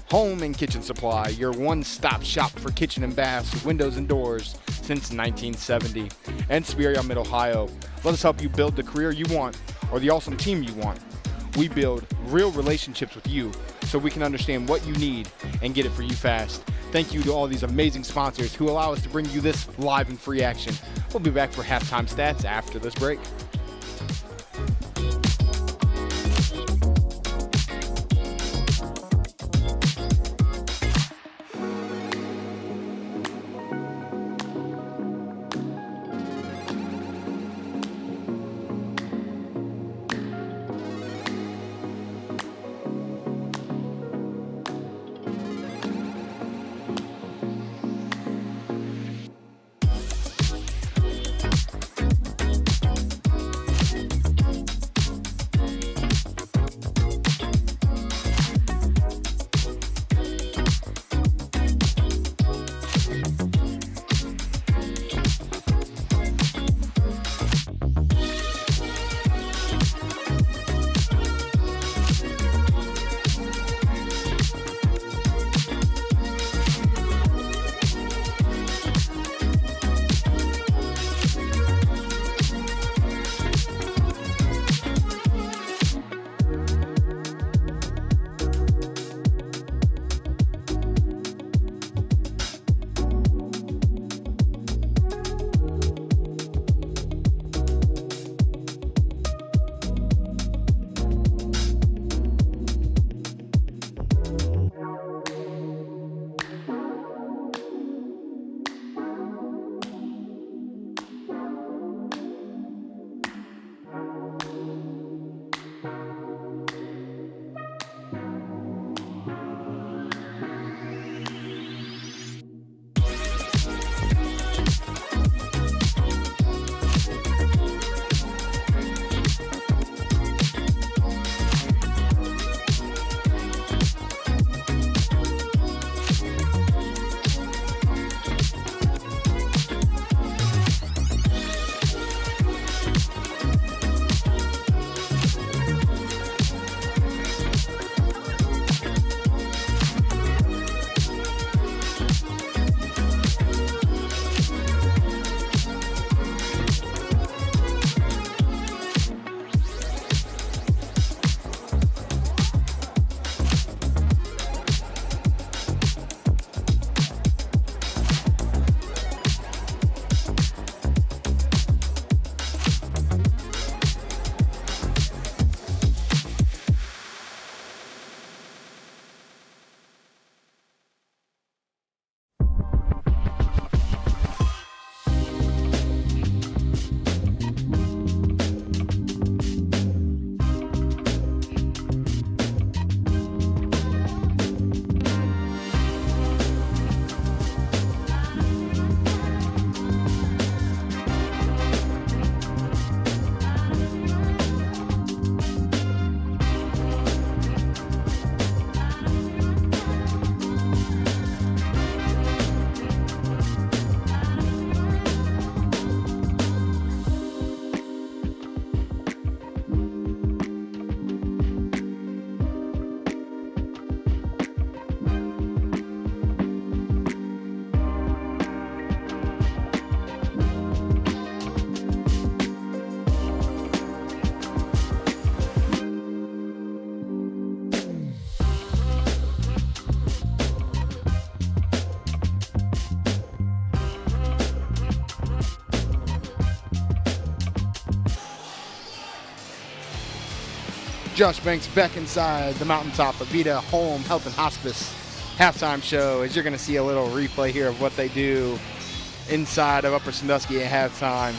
Home and Kitchen Supply, your one-stop shop for kitchen and baths, windows and doors since 1970. And Spherion Mid-Ohio, let us help you build the career you want or the awesome team you want. We build real relationships with you so we can understand what you need and get it for you fast. Thank you to all these amazing sponsors who allow us to bring you this live and free action. We'll be back for halftime stats after this break. Josh Banks back inside the Mountaintop Avita Home Health and Hospice halftime show, as you're going to see a little replay here of what they do inside of Upper Sandusky at halftime.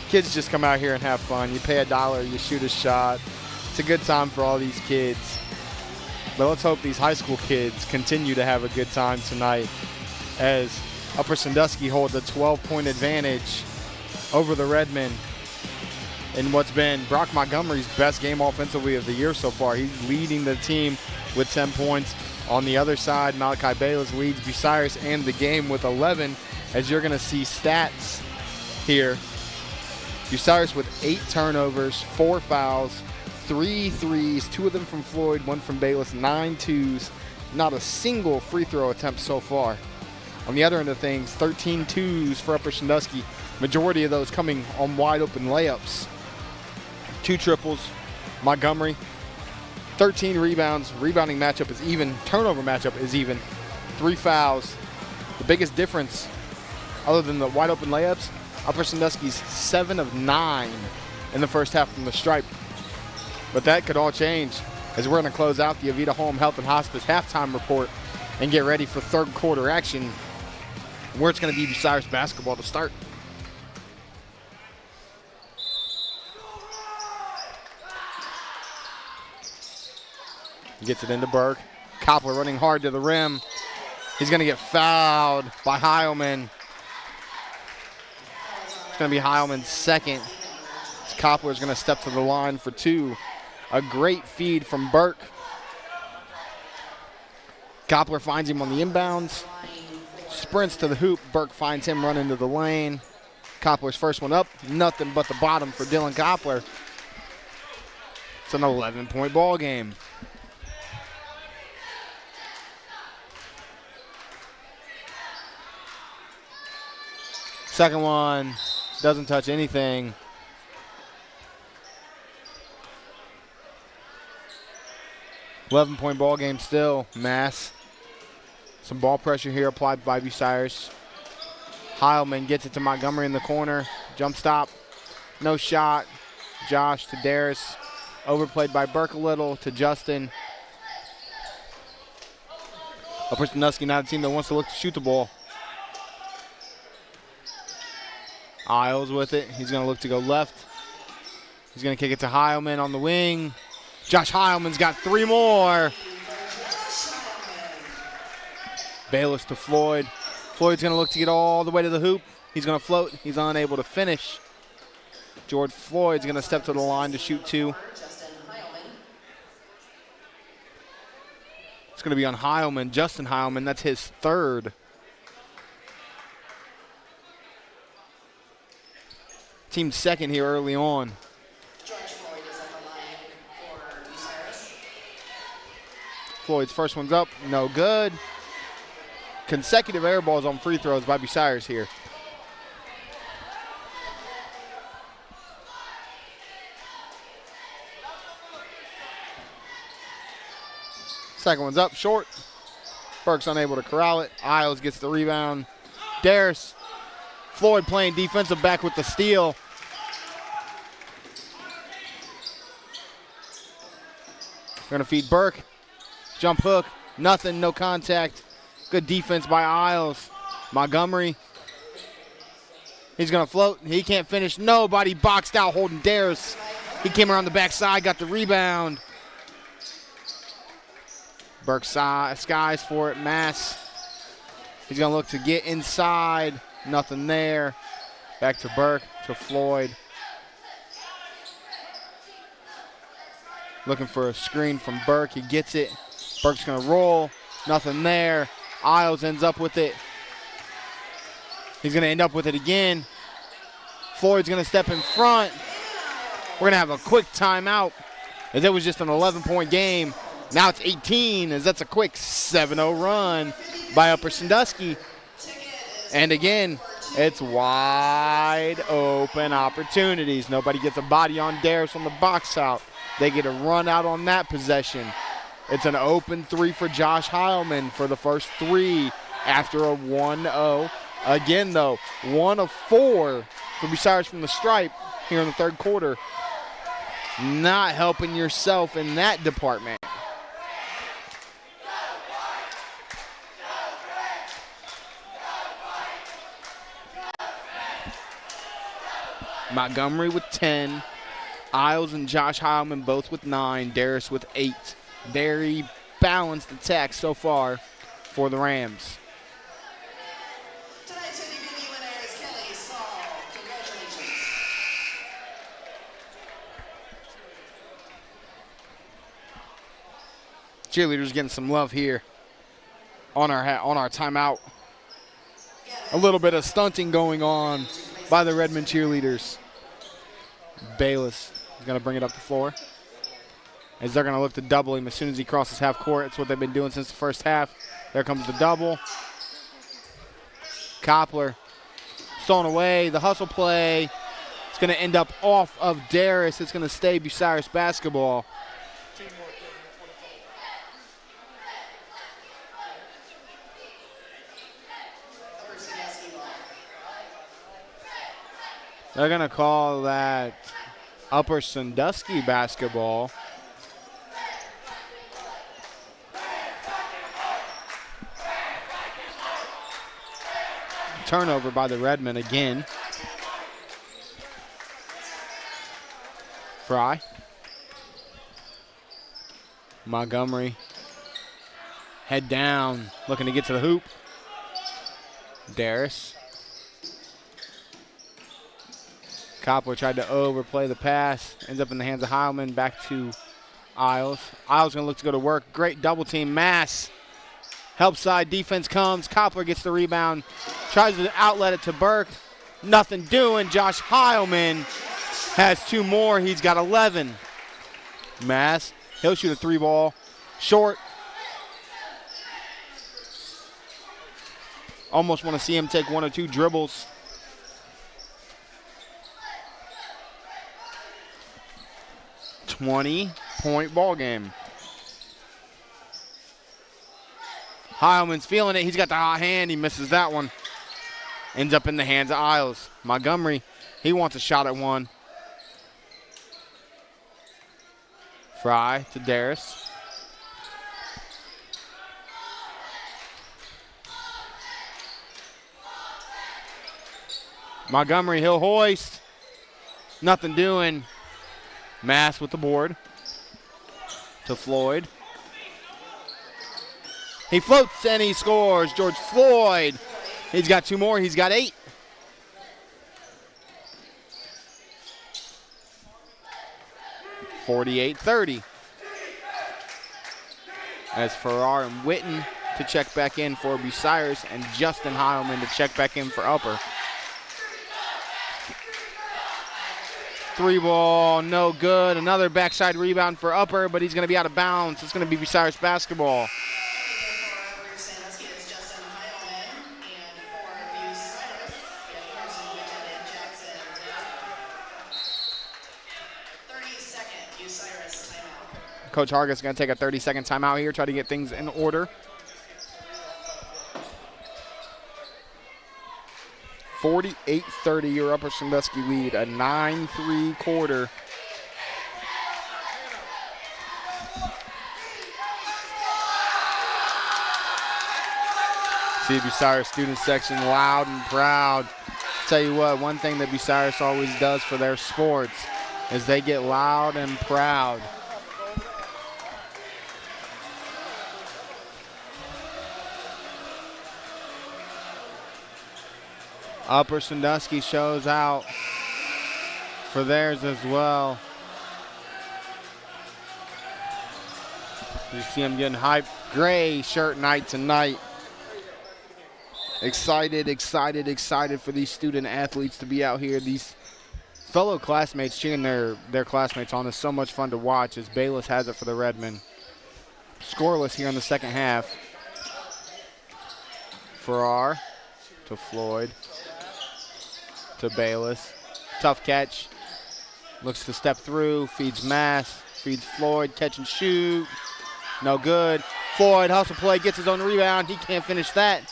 Kids just come out here and have fun. You pay $1, you shoot a shot. It's a good time for all these kids. But let's hope these high school kids continue to have a good time tonight, as Upper Sandusky holds a 12-point advantage over the Redmen in what's been Brock Montgomery's best game offensively of the year so far. He's leading the team with 10 points. On the other side, Malachi Bayless leads Bucyrus and the game with 11, as you're going to see stats here. Bucyrus with 8 turnovers, 4 fouls, 3 threes, 2 of them from Floyd, 1 from Bayless, 9 twos, not a single free throw attempt so far. On the other end of things, 13 twos for Upper Sandusky, majority of those coming on wide open layups. 2 triples, Montgomery, 13 rebounds, rebounding matchup is even, turnover matchup is even, 3 fouls. The biggest difference, other than the wide open layups, Upper Sandusky's 7 of 9 in the first half from the stripe. But that could all change as we're going to close out the Avita Home Health and Hospice halftime report and get ready for third quarter action, where it's going to be Bucyrus basketball to start. He gets it into Burke. Koppler running hard to the rim. He's going to get fouled by Heilman. It's going to be Heilman's second. Koppler's going to step to the line for 2. A great feed from Burke. Koppler finds him on the inbounds. Sprints to the hoop. Burke finds him running to the lane. Koppler's first one up. Nothing but the bottom for Dylan Koppler. It's an 11-point ball game. Second one doesn't touch anything. $11-point ball game still. Mass. Some ball pressure here applied by Bucyrus. Heilman gets it to Montgomery in the corner. Jump stop. No shot. Josh to Daris. Overplayed by Burke a little to Justin. Upper Sandusky now the team that wants to look to shoot the ball. Isles with it. He's going to look to go left. He's going to kick it to Heilman on the wing. Josh Heilman's got 3 more. Bayless to Floyd. Floyd's going to look to get all the way to the hoop. He's going to float. He's unable to finish. George Floyd's going to step to the line to shoot 2. It's going to be on Heilman, Justin Heilman. That's his 3rd. Team's second here early on. George Floyd is at the line for Bucyrus. Floyd's first one's up, no good. Consecutive air balls on free throws by Bucyrus here. Second one's up, short. Burke's unable to corral it. Isles gets the rebound. Daris. Floyd playing defensive back with the steal. We're going to feed Burke. Jump hook. Nothing. No contact. Good defense by Isles. Montgomery. He's going to float. He can't finish. Nobody boxed out Holden Daris. He came around the backside, got the rebound. Burke skies for it. Mass. He's going to look to get inside. Nothing there. Back to Burke, to Floyd. Looking for a screen from Burke. He gets it. Burke's going to roll. Nothing there. Isles ends up with it. He's going to end up with it again. Floyd's going to step in front. We're going to have a quick timeout, as it was just an 11-point game. Now it's 18, as that's a quick 7-0 run by Upper Sandusky. And again, it's wide open opportunities. Nobody gets a body on Daris on the box out. They get a run out on that possession. It's an open 3 for Josh Heilman for the first 3 after a 1-0. Again, though, 1 of 4 for Bucyrus from the stripe here in the third quarter. Not helping yourself in that department. Montgomery with 10. Isles and Josh Heilman both with 9. Daris with 8. Very balanced attack so far for the Rams. Cheerleaders getting some love here on our timeout. A little bit of stunting going on by the Redmen cheerleaders. Bayless is going to bring it up the floor, as they're going to look to double him as soon as he crosses half court. It's what they've been doing since the first half. There comes the double. Koppler stolen away. The hustle play. It's going to end up off of Daris. It's going to stay Bucyrus basketball. They're going to call that Upper Sandusky basketball. Turnover by the Redmen again. Fry. Montgomery. Head down, looking to get to the hoop. Daris. Koppler tried to overplay the pass. Ends up in the hands of Heilman. Back to Isles. Isles going to look to go to work. Great double team. Mass. Help side defense comes. Koppler gets the rebound. Tries to outlet it to Burke. Nothing doing. Josh Heilman has 2 more. He's got 11. Mass. He'll shoot a 3 ball. Short. Almost want to see him take 1 or 2 dribbles. .20 ball game. Heilman's feeling it. He's got the hot hand. He misses that one. Ends up in the hands of Isles. Montgomery, he wants a shot at 1. Fry to Daris. Montgomery, he'll hoist. Nothing doing. Mass with the board to Floyd. He floats and he scores. George Floyd. He's got 2 more. He's got 8. .48-30. As Farrar and Witten to check back in for Bucyrus and Justin Heilman to check back in for Upper. 3 ball, no good. Another backside rebound for Upper, but he's going to be out of bounds. It's going to be Bucyrus basketball. For Sandusky, it's Justin Heilman, and for Bucyrus, Peterson, Witten, and Jackson. 30-second Bucyrus timeout. Coach Hargis is going to take a 30-second timeout here, try to get things in order. 48-30, your Upper Sandusky lead, a 9-3 quarter. See Bucyrus student section loud and proud. Tell you what, one thing that Bucyrus always does for their sports is they get loud and proud. Upper Sandusky shows out for theirs as well. You see him getting hyped. Gray shirt night tonight. Excited, excited, excited for these student athletes to be out here. These fellow classmates cheering their classmates on is so much fun to watch as Bayless has it for the Redmen. Scoreless here in the second half. Farrar to Floyd. To Bayless. Tough catch. Looks to step through. Feeds Mass. Feeds Floyd. Catch and shoot. No good. Floyd hustle play. Gets his own rebound. He can't finish that.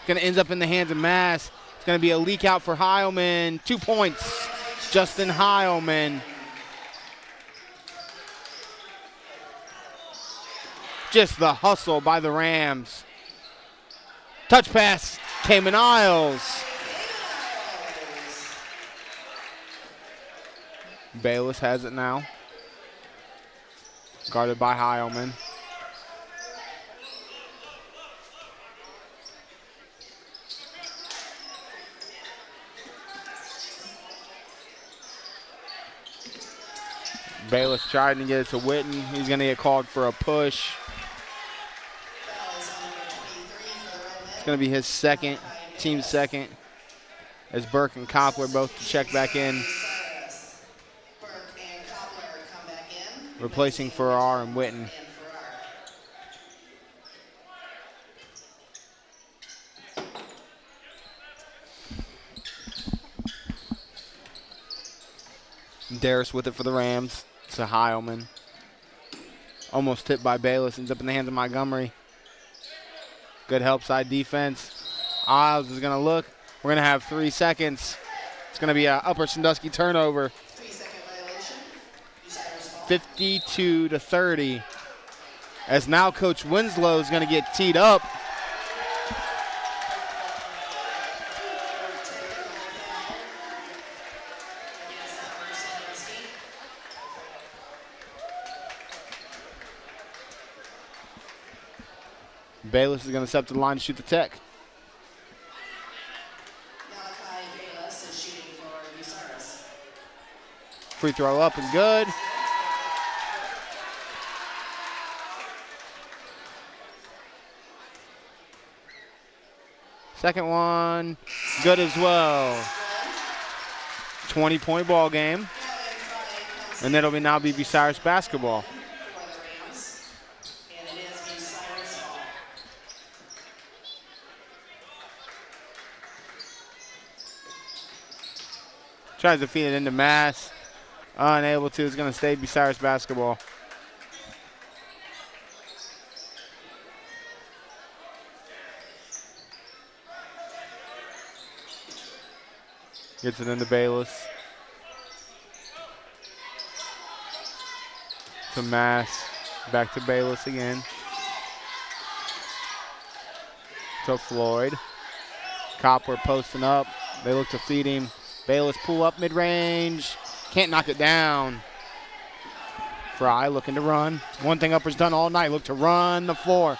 Going to end up in the hands of Mass. It's going to be a leak out for Heilman. 2 points. Justin Heilman. Just the hustle by the Rams. Touch pass. Cayman Isles. Bayless has it now. Guarded by Heilman. Bayless trying to get it to Witten. He's going to get called for a push. It's going to be his second, team second, as Burke and Koppler both check back in. Replacing Farrar and Witten. Daris with it for the Rams. It's a Heilman. Almost tipped by Bayless. Ends up in the hands of Montgomery. Good help side defense. Isles is going to look. We're going to have 3 seconds. It's going to be an Upper Sandusky turnover. 3-second violation. 52-30. As now Coach Winslow is going to get teed up. Bayless is going to step to the line to shoot the tech. Malachi Bayless is shooting for Bucyrus. Free throw up and good. Second one, good as well. 20-point ball game. And it'll now be Bucyrus basketball. Tries to feed it into Mass. Unable to. It's going to stay Bucyrus basketball. Gets it into Bayless. To Mass. Back to Bayless again. To Floyd. Koppler posting up. They look to feed him. Bayless pull up mid-range. Can't knock it down. Fry looking to run. One thing Upper's done all night. Look to run the floor.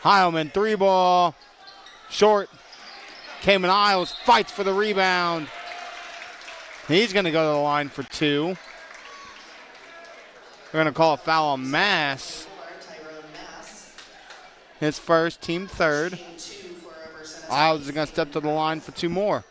Heilman, 3-ball. Short. Cayman Isles fights for the rebound. He's going to go to the line for 2. We're going to call a foul on Mass. His first, team third. Isles is going to step to the line for 2 more.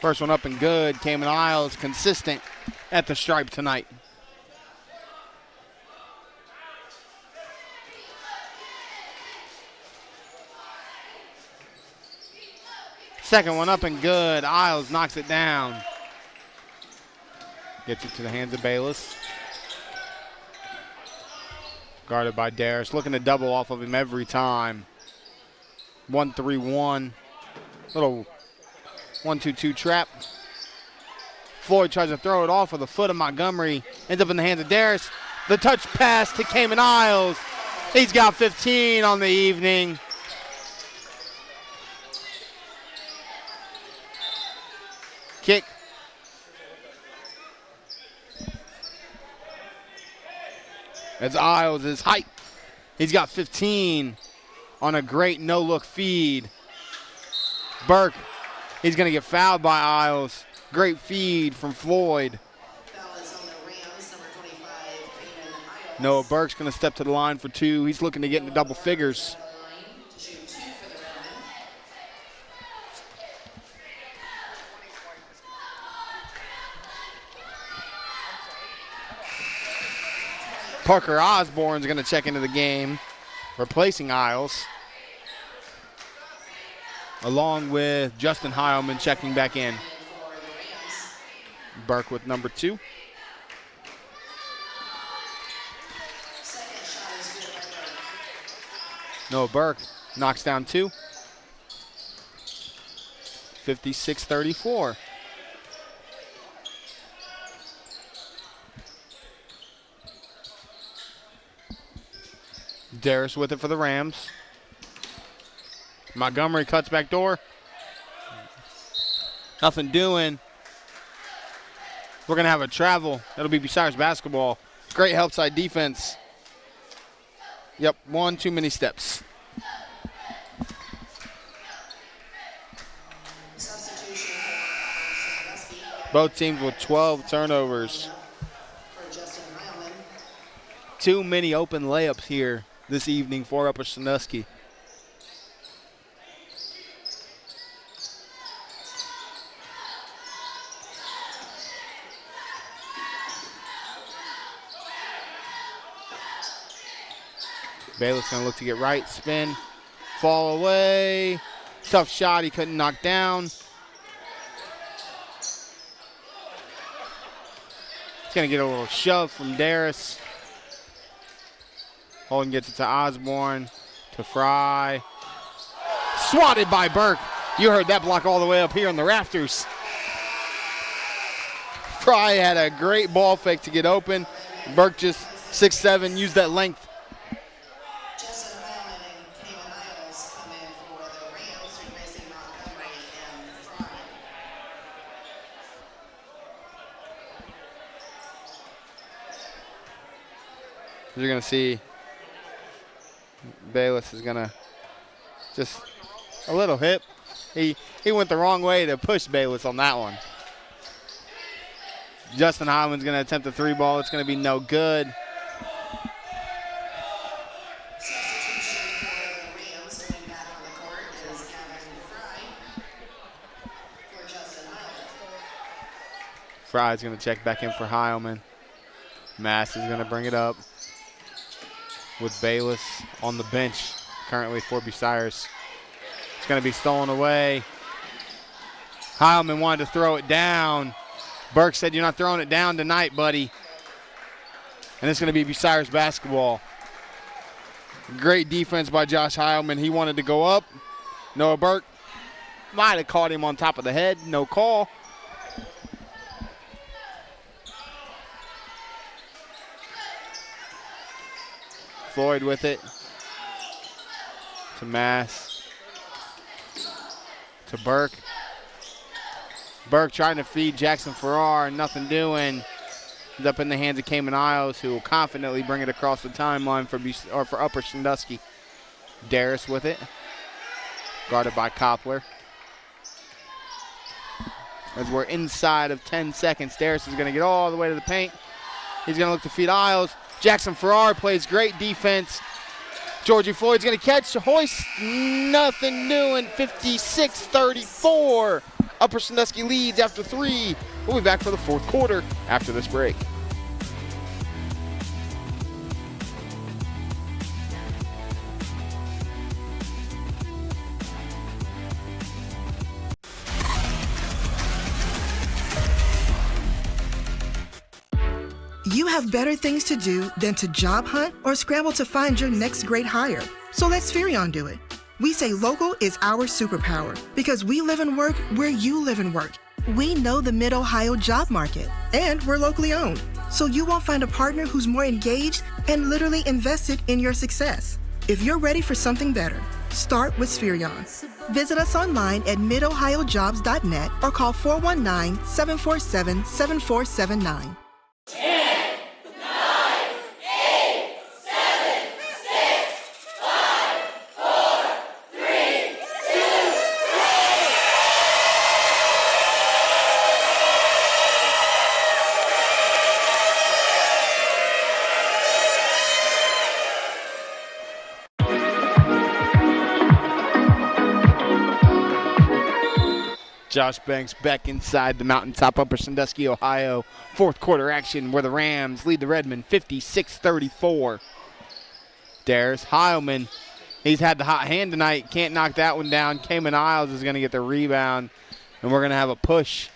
First one up and good. Cayman Isles consistent at the stripe tonight. Second one up and good. Isles knocks it down. Gets it to the hands of Bayless. Guarded by Daris. Looking to double off of him every time. 1-3-1. Little 1-2-2 trap. Floyd tries to throw it off with the foot of Montgomery. Ends up in the hands of Daris. The touch pass to Cayman Isles. He's got 15 on the evening. Kick. That's Isles' height. He's got 15 on a great no-look feed. Burke, he's going to get fouled by Isles. Great feed from Floyd. Noah Burke's going to step to the line for 2. He's looking to get into double figures. Parker Osborne's going to check into the game, replacing Isles, along with Justin Heilman checking back in. Burke with number 2. Noah Burke knocks down 2. 56-34. Daris with it for the Rams. Montgomery cuts back door. Nothing doing. We're going to have a travel. That'll be Bucyrus basketball. Great help side defense. Yep, 1 too many steps. Both teams with 12 turnovers. For Justin Heilman. Too many open layups here this evening for Upper Sandusky. Bayless gonna look to get right, spin, fall away. Tough shot, he couldn't knock down. He's gonna get a little shove from Daris. Holden gets it to Osborne, to Fry. Swatted by Burke. You heard that block all the way up here on the rafters. Fry had a great ball fake to get open. Burke just 6'7", used that length. Justin Heilman and Kevin Niles come in for the Rams, replacing Montgomery and Fry. As you're going to see, Bayless is going to just a little hip. He went the wrong way to push Bayless on that one. Justin Hyman's going to attempt a three ball. It's going to be no good. Substitution for the Rams coming back on the court is Kevin Fry for Justin Heilman. Fry's going to check back in for Heilman. Mass is going to bring it up with Bayless on the bench currently for Bucyrus. It's going to be stolen away. Heilman wanted to throw it down. Burke said, "You're not throwing it down tonight, buddy." And it's going to be Bucyrus basketball. Great defense by Josh Heilman. He wanted to go up. Noah Burke might have caught him on top of the head. No call. Floyd with it. To Mass. To Burke. Burke trying to feed Jackson Farrar, nothing doing. It's up in the hands of Cayman Isles, who will confidently bring it across the timeline for Upper Sandusky. Daris with it, guarded by Koppler. As we're inside of 10 seconds, Daris is going to get all the way to the paint. He's going to look to feed Isles. Jackson Farrar plays great defense. Georgie Floyd's going to catch, hoist, nothing doing, 56-34. Upper Sandusky leads after 3. We'll be back for the fourth quarter after this break. You have better things to do than to job hunt or scramble to find your next great hire. So let Spherion do it. We say local is our superpower because we live and work where you live and work. We know the Mid-Ohio job market, and we're locally owned. So you won't find a partner who's more engaged and literally invested in your success. If you're ready for something better, start with Spherion. Visit us online at midohiojobs.net or call 419-747-7479. 10, 9, 8, 7, 6, 5, 4, 3, 2, 1. Josh Banks back inside the mountaintop, Upper Sandusky, Ohio. Fourth quarter action where the Rams lead the Redmen 56-34. Daris Heilman, he's had the hot hand tonight. Can't knock that one down. Cayman Isles is going to get the rebound, and we're going to have a push.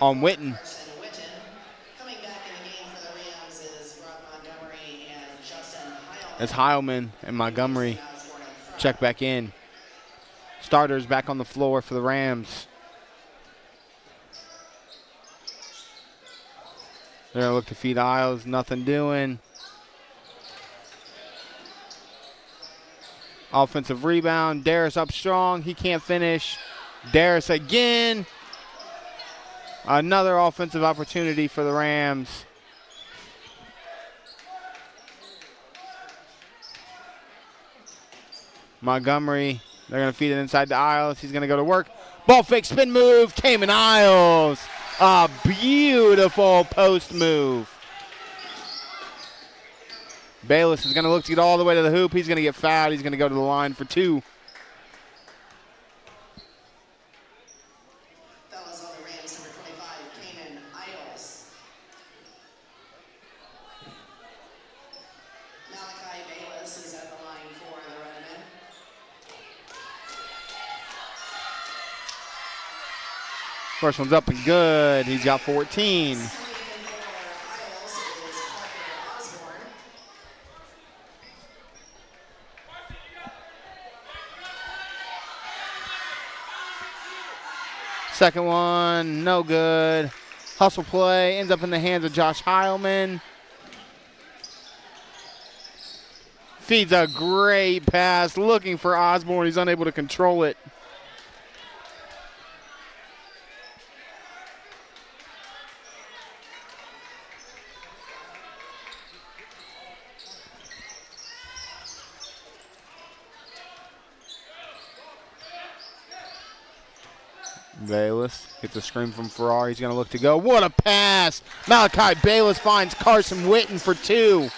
On Witten. As Heilman and Montgomery check back in. Starters back on the floor for the Rams. They're going to look to feed Isles. Nothing doing. Offensive rebound. Daris up strong. He can't finish. Daris again. Another offensive opportunity for the Rams. Montgomery, they're going to feed it inside the aisles. He's going to go to work. Ball fake, spin move, Cayman Isles. A beautiful post move. Bayless is going to look to get all the way to the hoop. He's going to get fouled. He's going to go to the line for 2. Fellas on the Rams, number 25, Cayman Isles. Malachi Bayless is at the line for the Redmen. First one's up and good. He's got 14. Second one, no good. Hustle play, ends up in the hands of Josh Heilman. Feeds a great pass, looking for Osborne. He's unable to control it. Bayless gets a screen from Farrar. He's going to look to go. What a pass! Malachi Bayless finds Carson Witten for 2.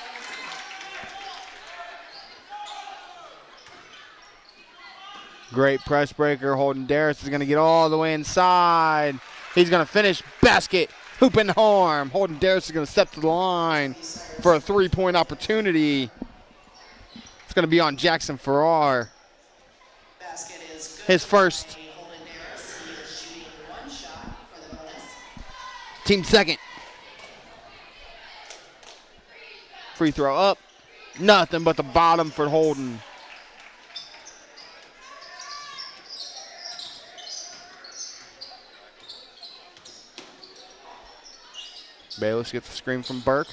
Great press breaker. Holden Daris is going to get all the way inside. He's going to finish. Basket. Hoop and harm. Holden Daris is going to step to the line for a 3-point opportunity. It's going to be on Jackson Farrar. His first. Team second. Free throw up. Nothing but the bottom for Holden. Bayless gets the screen from Burke.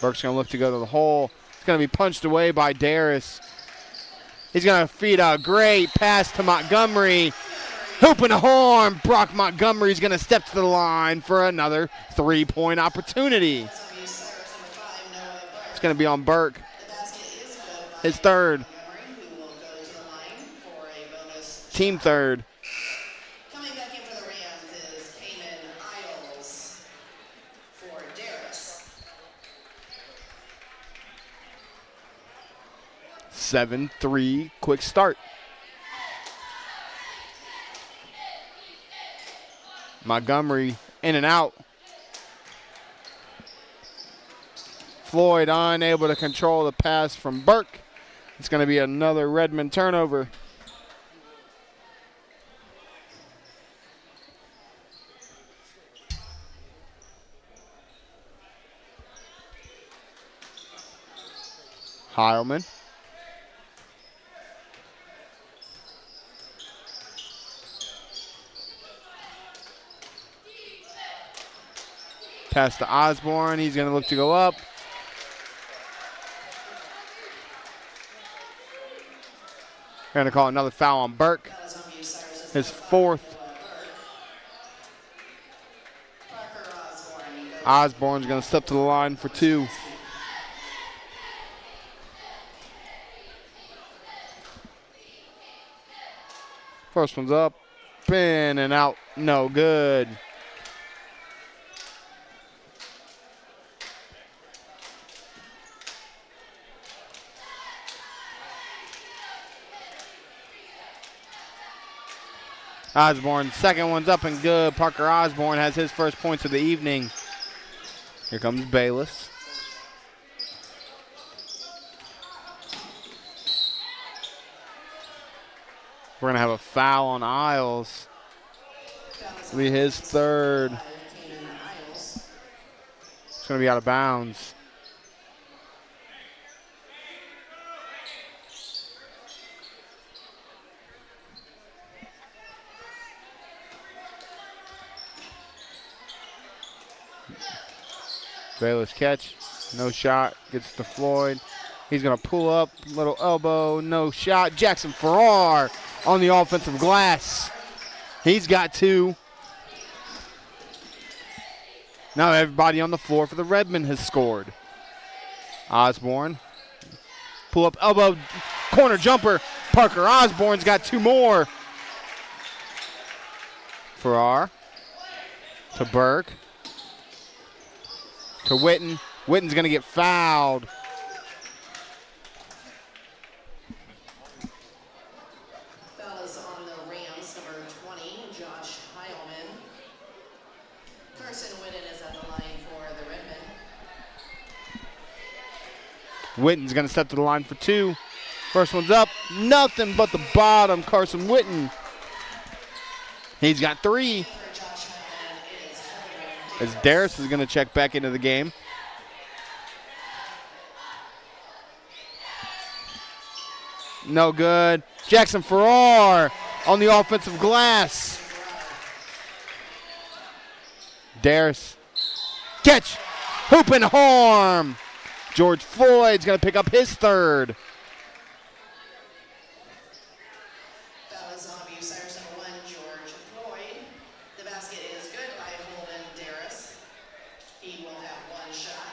Burke's going to look to go to the hole. It's going to be punched away by Daris. He's going to feed a great pass to Montgomery. Hoop and a horn. Brock Montgomery's going to step to the line for another 3-point opportunity. It's going to be on Burke. His third. Team third. Coming back in for the Rams is Cayman Isles for Daris. 7-3 quick start. Montgomery in and out. Floyd unable to control the pass from Burke. It's going to be another Redmen turnover. Heilman. Pass to Osborne. He's going to look to go up. Going to call another foul on Burke. His fourth. Osborne's going to step to the line for 2. First one's up. In and out. No good. Osborne, second one's up and good. Parker Osborne has his first points of the evening. Here comes Bayless. We're going to have a foul on Isles. It'll be his third. It's going to be out of bounds. Bayless catch, no shot, gets to Floyd. He's going to pull up, little elbow, no shot. Jackson Farrar on the offensive glass. He's got 2. Now everybody on the floor for the Redmen has scored. Osborne, pull up elbow, Corner jumper. Parker Osborne's got 2 more. Farrar to Burke to Witten. Witten's going to get fouled. Fellas on the Rams, number 20, Josh Heilman. Carson Witten is at the line for the Redmen. Witten's going to step to the line for 2. First one's up. Nothing but the bottom. Carson Witten. He's got 3. As Daris is going to check back into the game. No good. Jackson Farrar on the offensive glass. Daris. Catch. Hoop and harm. George Floyd's going to pick up his 3rd. Fellas on Bucyrus, number 1, George Floyd. The basket is good by Holden Daris. He will have 1 shot.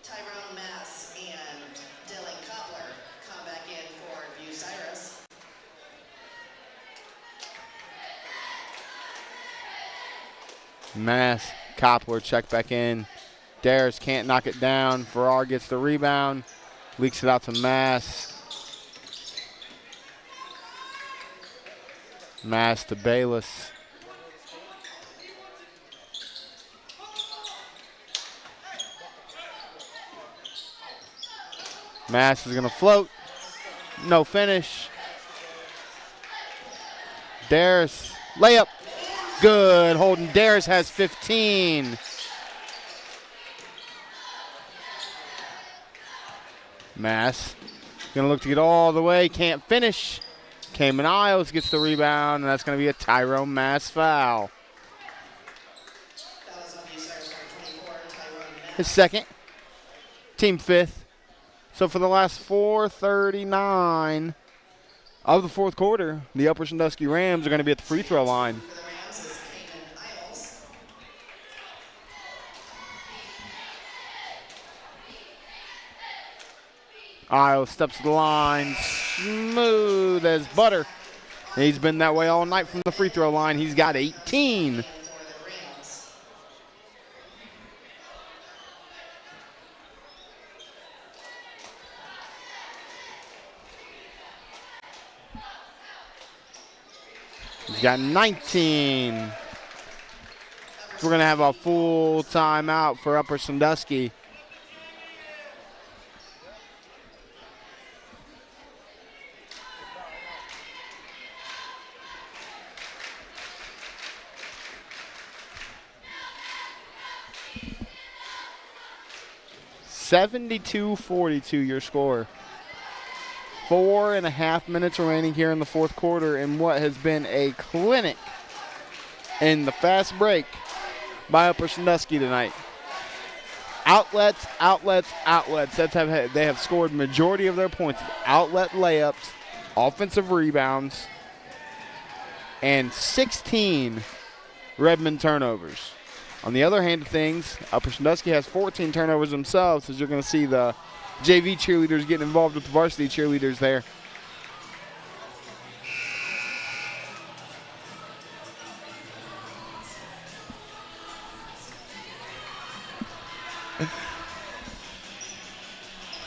Tyrone Mass and Dylan Cutler come back in for Bucyrus. Mass, Koppler check back in. Daris can't knock it down. Farrar gets the rebound. Leaks it out to Mass. Mass to Bayless. Mass is going to float. No finish. Daris, layup. Good. Holden Daris has 15. Mass going to look to get all the way. Can't finish. Cayman Isles gets the rebound, and that's going to be a Tyrone Mass foul. His 2nd. Team 5th. So for the last 4:39 of the 4th quarter, the Upper Sandusky Rams are going to be at the free throw line. Isles steps to the line, smooth as butter. He's been that way all night from the free throw line. He's got 18. He's got 19. We're going to have a full timeout for Upper Sandusky. (72-42) your score. 4.5 minutes remaining here in the 4th quarter in what has been a clinic in the fast break by Upper Sandusky tonight. Outlets, outlets, outlets. They have scored majority of their points. Outlet layups, offensive rebounds, and 16 Redmen turnovers. On the other hand of things, Upper Sandusky has 14 turnovers themselves, as you're going to see the JV cheerleaders getting involved with the varsity cheerleaders there.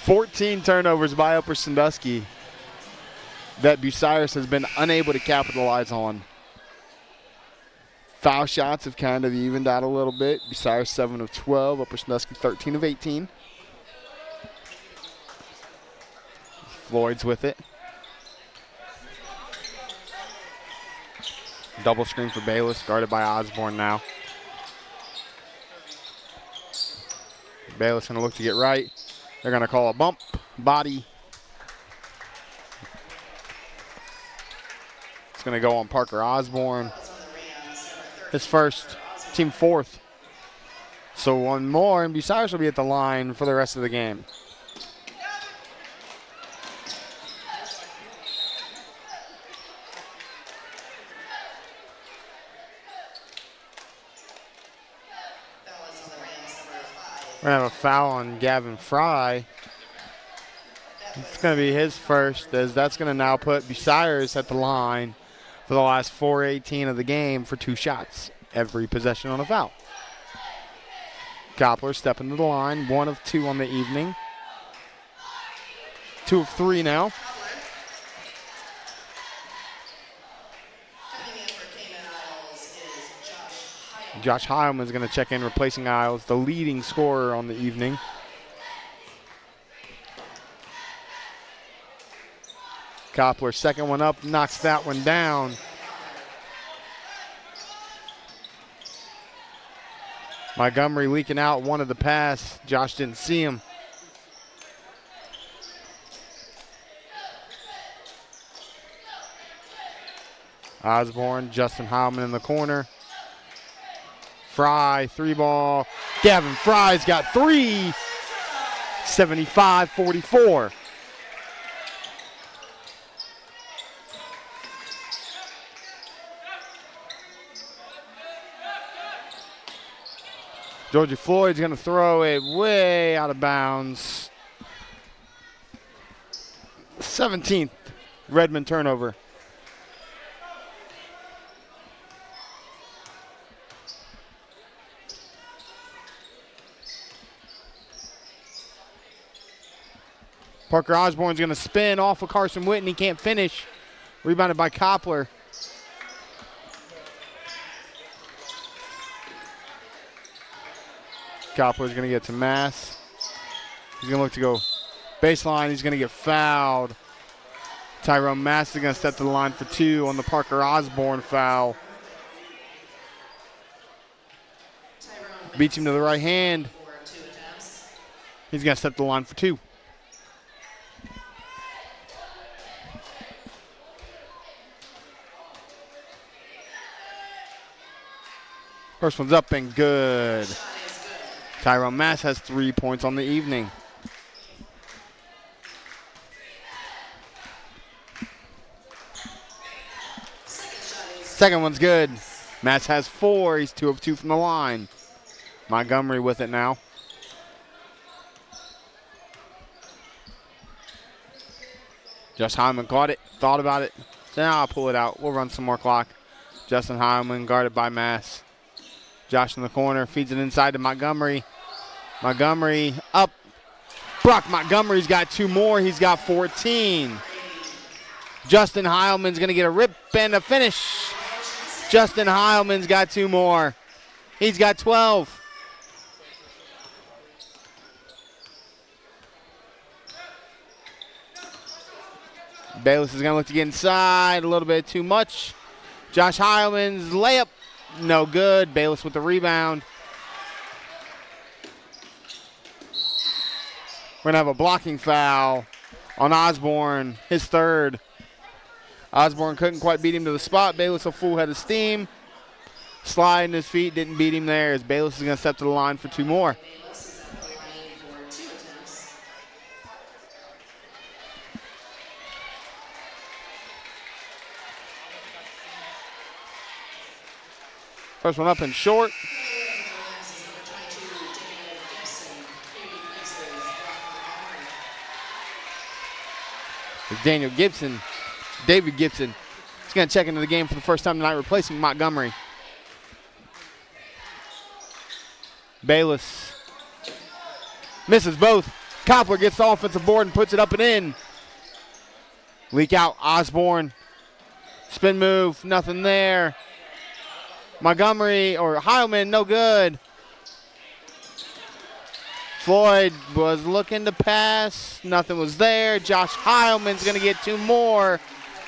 (14 turnovers by Upper Sandusky that Bucyrus has been unable to capitalize on. Foul shots have kind of evened out a little bit. Bucyrus 7 of 12, Upper Sandusky 13 of 18. Floyd's with it. Double screen for Bayless, guarded by Osborne now. Bayless going to look to get right. They're going to call a bump, body. It's going to go on Parker Osborne. His first, team 4th. So one more, and Bucyrus will be at the line for the rest of the game. We're going to have a foul on Gavin Fry. It's going to be his first, as that's going to now put Bucyrus at the line for the last 4:18 of the game for 2 shots. Every possession on a foul. Koppler stepping to the line, 1 of 2 on the evening. 2 of 3 now. Josh Heilman is going to check in, replacing Isles, the leading scorer on the evening. Koppler, second one up, knocks that one down. Montgomery leaking out, wanted the pass. Josh didn't see him. Osborne, Justin Heilman in the corner. Fry, 3-ball. Gavin Fry's got 3. 75-44. Georgia Floyd's going to throw it way out of bounds. 17th Redmen turnover. Parker Osborne's going to spin off of Carson Whitney. Can't finish. Rebounded by Koppler. Koppler's going to get to Mass. He's going to look to go baseline. He's going to get fouled. Tyrone Mass is going to step to the line for 2 on the Parker Osborne foul. Beats him to the right hand. He's going to step to the line for 2. First one's up and good. Tyrone Mass has 3 points on the evening. Second one's good. Mass has 4. He's 2 of 2 from the line. Montgomery with it now. Josh Hyman caught it, thought about it. So now I'll pull it out. We'll run some more clock. Justin Hyman guarded by Mass. Josh in the corner, feeds it inside to Montgomery. Montgomery up. Brock Montgomery's got 2 more. He's got 14. Justin Heilman's going to get a rip and a finish. Justin Heilman's got 2 more. He's got 12. Bayless is going to look to get inside a little bit too much. Josh Heilman's layup. No good. Bayless with the rebound. We're going to have a blocking foul on Osborne, his 3rd. Osborne couldn't quite beat him to the spot. Bayless a full head of steam. Sliding his feet, didn't beat him there as Bayless is going to step to the line for 2 more. First one up and short. It's David Gibson. He's going to check into the game for the first time tonight, replacing Montgomery. Bayless misses both. Koppler gets the offensive board and puts it up and in. Leak out, Osborne. Spin move, nothing there. Montgomery or Heilman, no good. Floyd was looking to pass. Nothing was there. Josh Heilman's going to get 2 more.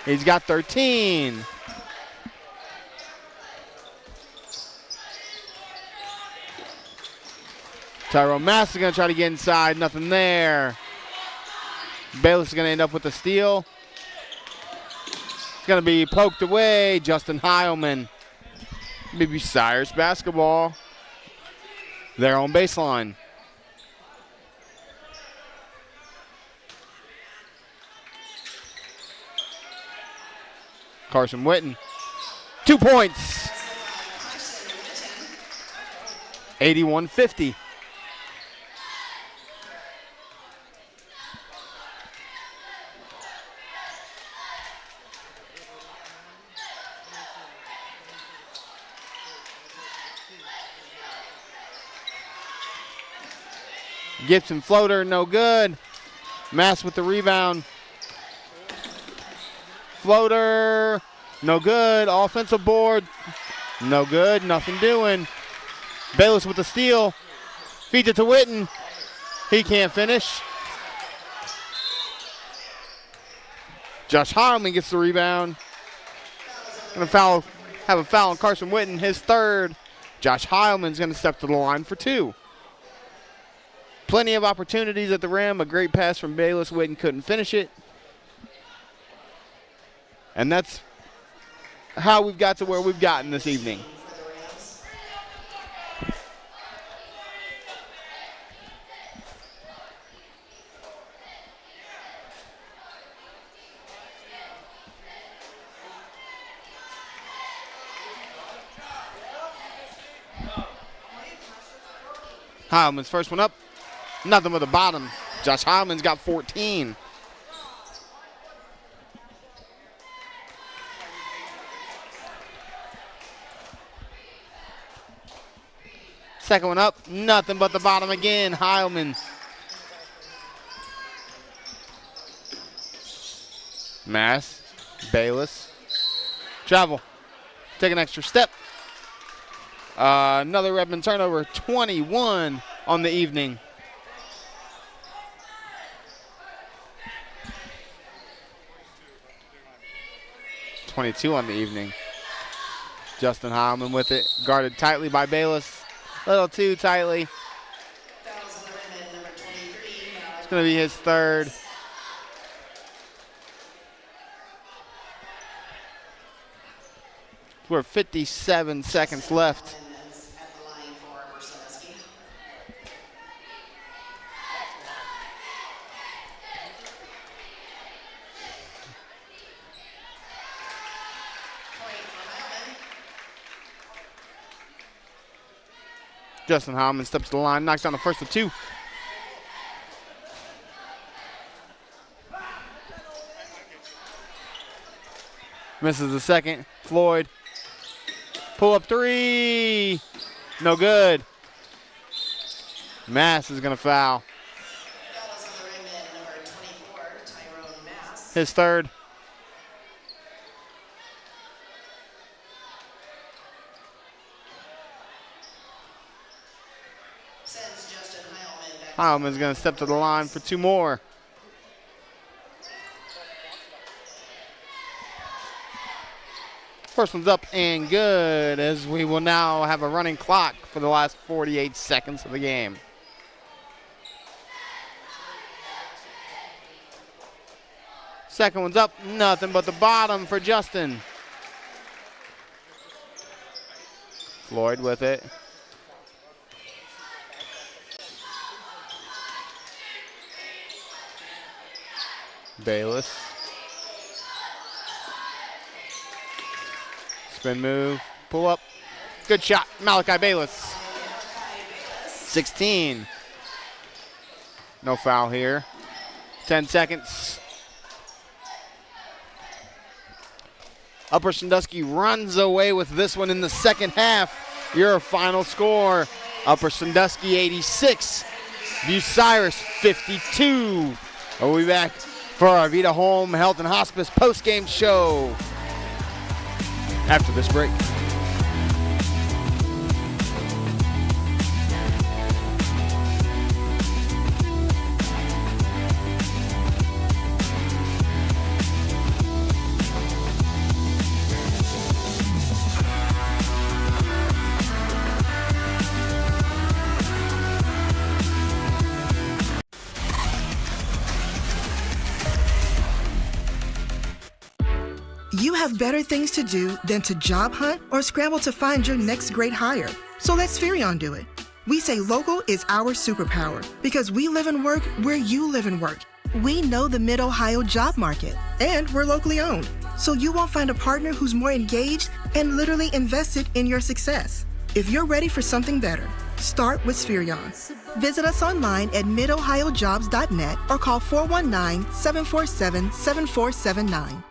He's got 13. Tyrone Mass is going to try to get inside. Nothing there. Bayless is going to end up with a steal. It's going to be poked away. Justin Heilman. Maybe Bucyrus basketball. They're on baseline. Carson Whitten. 2 points. 81-50. Gibson floater, no good. Mass with the rebound. Floater, no good. Offensive board, no good. Nothing doing. Bayless with the steal. Feeds it to Witten. He can't finish. Josh Heilman gets the rebound. Gonna have a foul on Carson Witten, his third. Josh Heilman's gonna step to the line for 2. Plenty of opportunities at the rim. A great pass from Bayless. Witten couldn't finish it. And that's how we've got to where we've gotten this evening. Heilman's first one up. Nothing but the bottom. Josh Heilman's got 14. Second one up. Nothing but the bottom again. Heilman. Mass. Bayless. Travel. Take an extra step. Another Redmen turnover, 21 on the evening. .22 on the evening. Justin Heilman with it, guarded tightly by Bayless. A little too tightly. It's going to be his third. We're 57 seconds left. Justin Heilman steps to the line, knocks down the first of 2. Misses the second. Floyd. Pull up 3. No good. Mass is going to foul. His third. Heilman's going to step to the line for 2 more. First one's up and good, as we will now have a running clock for the last 48 seconds of the game. Second one's up, nothing but the bottom for Justin. Floyd with it. Bayless. Spin move, pull up. Good shot, Malachi Bayless. 16. No foul here. 10 seconds. Upper Sandusky runs away with this one in the second half. Your final score, Upper Sandusky 86, Bucyrus 52. We'll be back for our Avita Home Health and Hospice postgame show after this break. You have better things to do than to job hunt or scramble to find your next great hire. So let Spherion do it. We say local is our superpower because we live and work where you live and work. We know the Mid-Ohio job market, and we're locally owned. So you won't find a partner who's more engaged and literally invested in your success. If you're ready for something better, start with Spherion. Visit us online at midohiojobs.net or call 419-747-7479.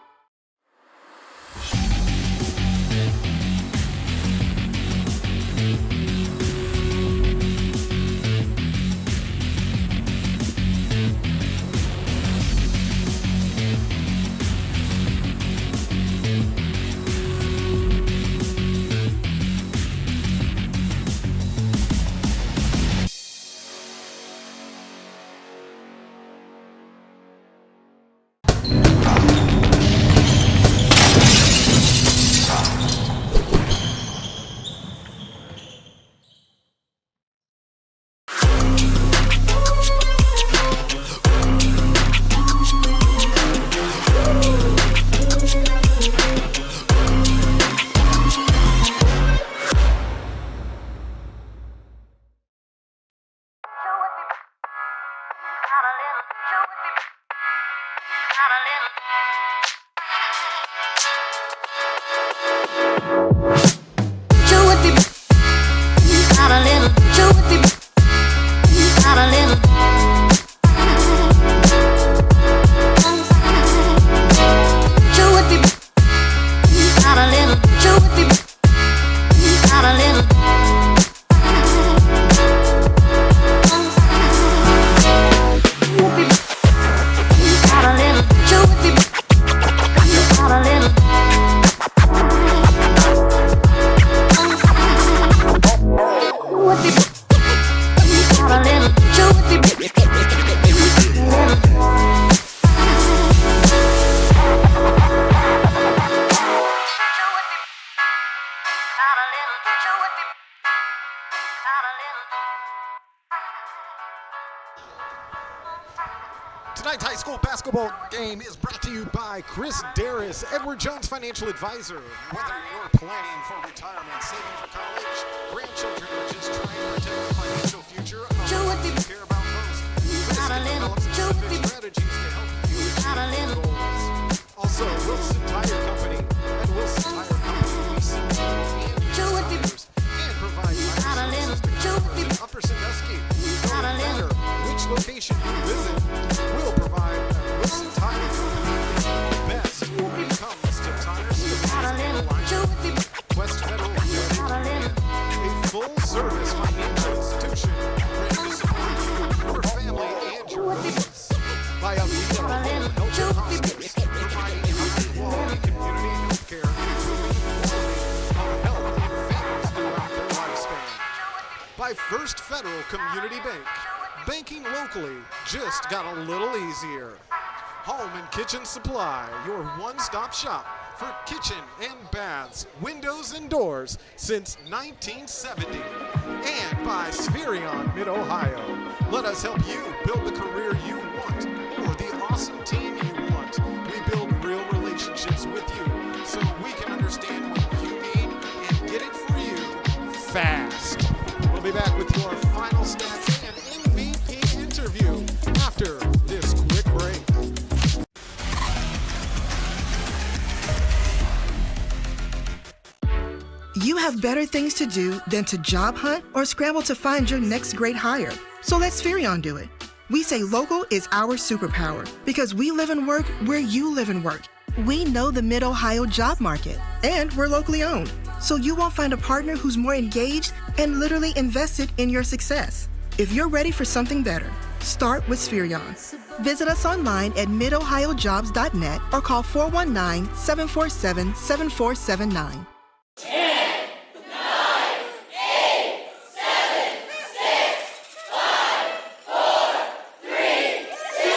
Tonight's high school basketball game is brought to you by Chris Daris, Edward Jones Financial Advisor. Whether you're planning for retirement, saving for college, grandchildren, or just trying to protect your financial future, you care about most. Chris can develop specific strategies to help you achieve your goals. Also, Wilson Tire Company and Wilson Tire Company leases and use tires and provide tire services to customers in Upper Sandusky. No matter which location you visit, we'll provide at Wilson Tire Company the best when it comes to tires, West Federal Credit, a full-service financial institution ready to support you, your family, and your business. By Avita Health Hospice, providing high-quality community health care, improving the quality of health in families throughout their lifespan. By First Federal Community Bank, banking locally just got a little easier. Home and Kitchen Supply, your one-stop shop for kitchen and baths, windows and doors since 1970. And by Spherion Mid-Ohio. Let us help you build the career you want or the awesome team you want. We build real relationships with you so we can understand what you need and get it for you fast. We'll be back with your final stats and MVP interview after this quick break. You have better things to do than to job hunt or scramble to find your next great hire. So let Spherion do it. We say local is our superpower because we live and work where you live and work. We know the Mid-Ohio job market, and we're locally owned. So you won't find a partner who's more engaged and literally invested in your success. If you're ready for something better, start with Spherion. Visit us online at midohiojobs.net or call 419-747-7479. 10, 9, 8, 7, 6, 5, 4, 3, 2,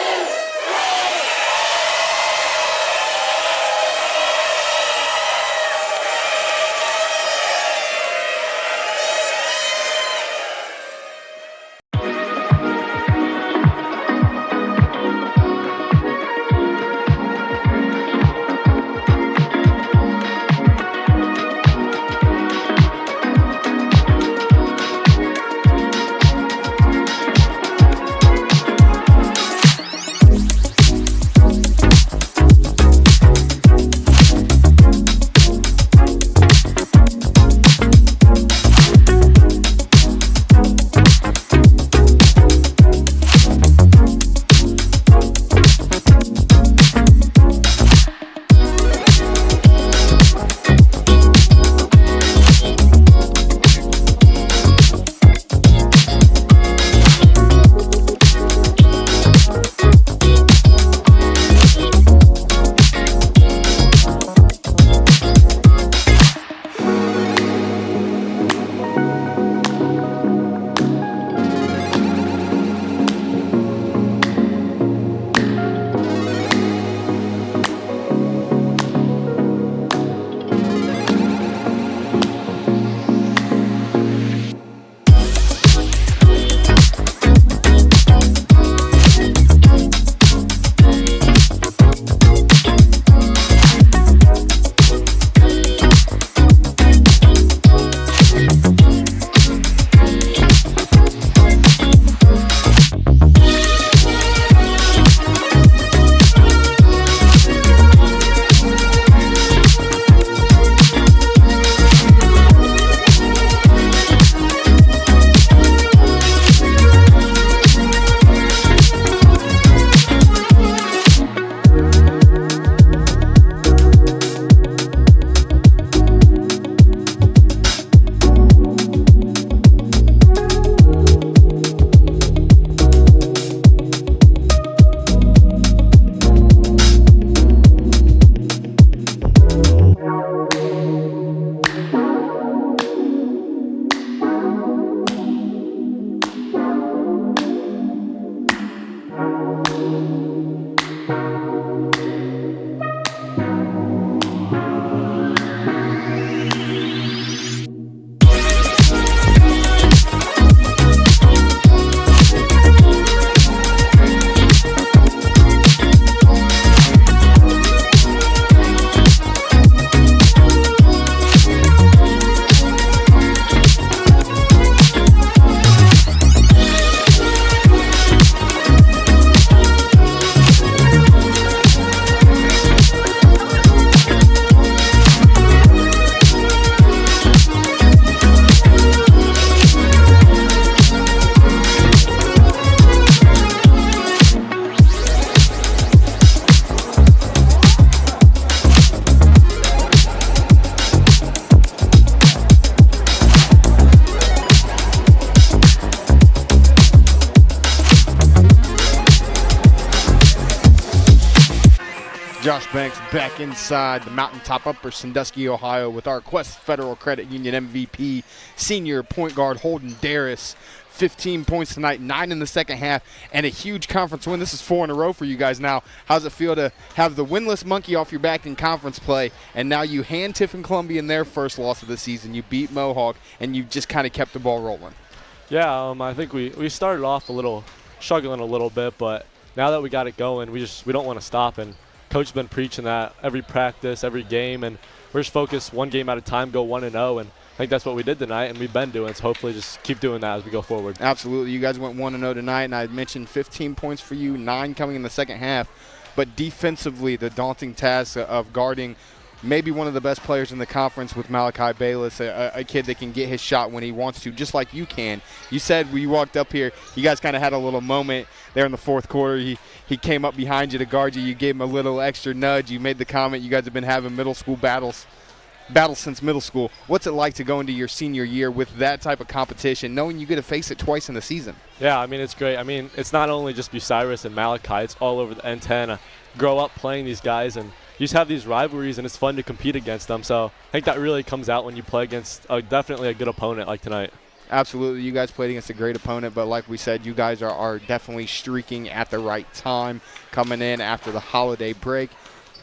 Josh Banks back inside the mountaintop upper Sandusky, Ohio with our Quest Federal Credit Union MVP, senior point guard Holden Daris. 15 points tonight, 9 in the second half, and a huge conference win. This is 4 in a row for you guys now. How's it feel to have the winless monkey off your back in conference play, and now you hand Tiffin Columbia in their first loss of the season. You beat Mohawk, and you just kind of kept the ball rolling. Yeah, I think we started off struggling a little bit, but now that we got it going, we don't want to stop. And Coach has been preaching that every practice, every game, and we're just focused one game at a time, go 1-0, and I think that's what we did tonight, and we've been doing. So hopefully just keep doing that as we go forward. Absolutely. You guys went 1-0 tonight, and I mentioned 15 points for you, 9 coming in the second half. But defensively, the daunting task of guarding maybe one of the best players in the conference with Malachi Bayless, a kid that can get his shot when he wants to, just like you can. You said when you walked up here, you guys kind of had a little moment there in the fourth quarter. He came up behind you to guard you. You gave him a little extra nudge. You made the comment you guys have been having middle school battles since middle school. What's it like to go into your senior year with that type of competition, knowing you get to face it twice in the season? Yeah, I mean, it's great. I mean, it's not only just Bucyrus and Malachi. It's all over the N10. Grow up playing these guys, and you just have these rivalries, and it's fun to compete against them. So I think that really comes out when you play against definitely a good opponent like tonight. Absolutely. You guys played against a great opponent, but like we said, you guys are definitely streaking at the right time, coming in after the holiday break.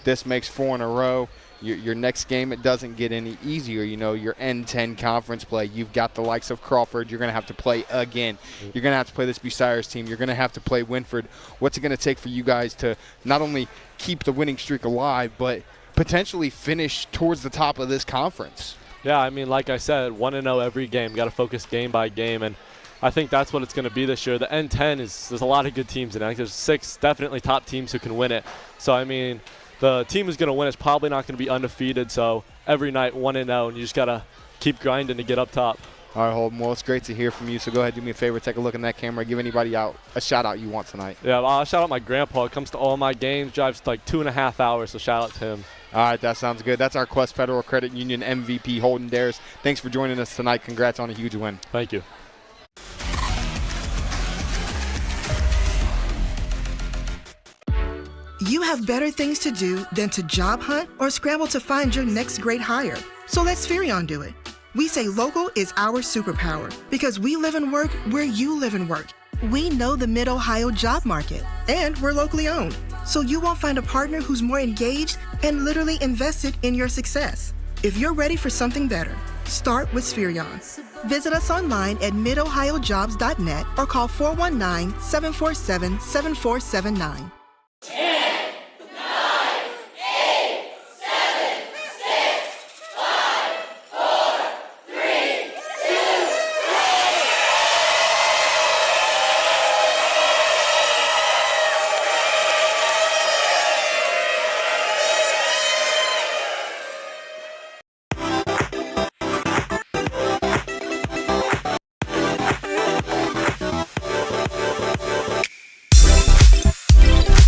This makes 4 in a row. Your next game, it doesn't get any easier. You know, your N10 conference play, you've got the likes of Crawford. You're going to have to play again. You're going to have to play this Bucyrus team. You're going to have to play Winford. What's it going to take for you guys to not only keep the winning streak alive, but potentially finish towards the top of this conference? Yeah, I mean, like I said, 1-0 every game. Got to focus game by game, and I think that's what it's going to be this year. The N10 there's a lot of good teams in it. There's 6 definitely top teams who can win it. So, I mean, the team who's going to win is probably not going to be undefeated. So every night 1-0, and you just got to keep grinding to get up top. All right, Holden. Well, it's great to hear from you. So go ahead, do me a favor, take a look in that camera, give anybody out a shout out you want tonight. Yeah, I'll shout out my grandpa. It comes to all my games, drives like 2.5 hours. So shout out to him. All right, that sounds good. That's our Quest Federal Credit Union MVP, Holden Daris. Thanks for joining us tonight. Congrats on a huge win. Thank you. You have better things to do than to job hunt or scramble to find your next great hire. So let Spherion do it. We say local is our superpower because we live and work where you live and work. We know the Mid-Ohio job market, and we're locally owned. So you won't find a partner who's more engaged and literally invested in your success. If you're ready for something better, start with Spherion. Visit us online at midohiojobs.net or call 419-747-7479. 10, 9, 8, 7, 6, 5, 4, 3, 2, 1.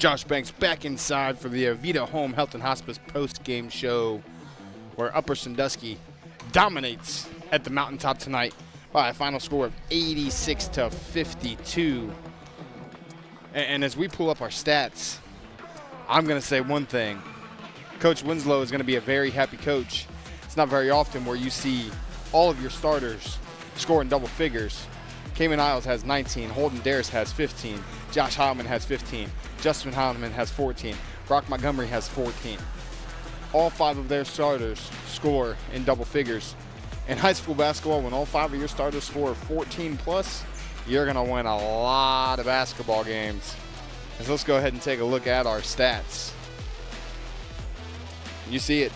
Josh Banks back inside for the Avita Home Health and Hospice post-game show, where Upper Sandusky dominates at the mountaintop tonight by a final score of 86-52. And as we pull up our stats, I'm going to say one thing. Coach Winslow is going to be a very happy coach. It's not very often where you see all of your starters score in double figures. Cayman Isles has 19, Holden Daris has 15, Josh Heilman has 15, Justin Heilman has 14, Brock Montgomery has 14. All 5 of their starters score in double figures. In high school basketball, when all 5 of your starters score 14 plus, you're going to win a lot of basketball games. And so let's go ahead and take a look at our stats. You see it,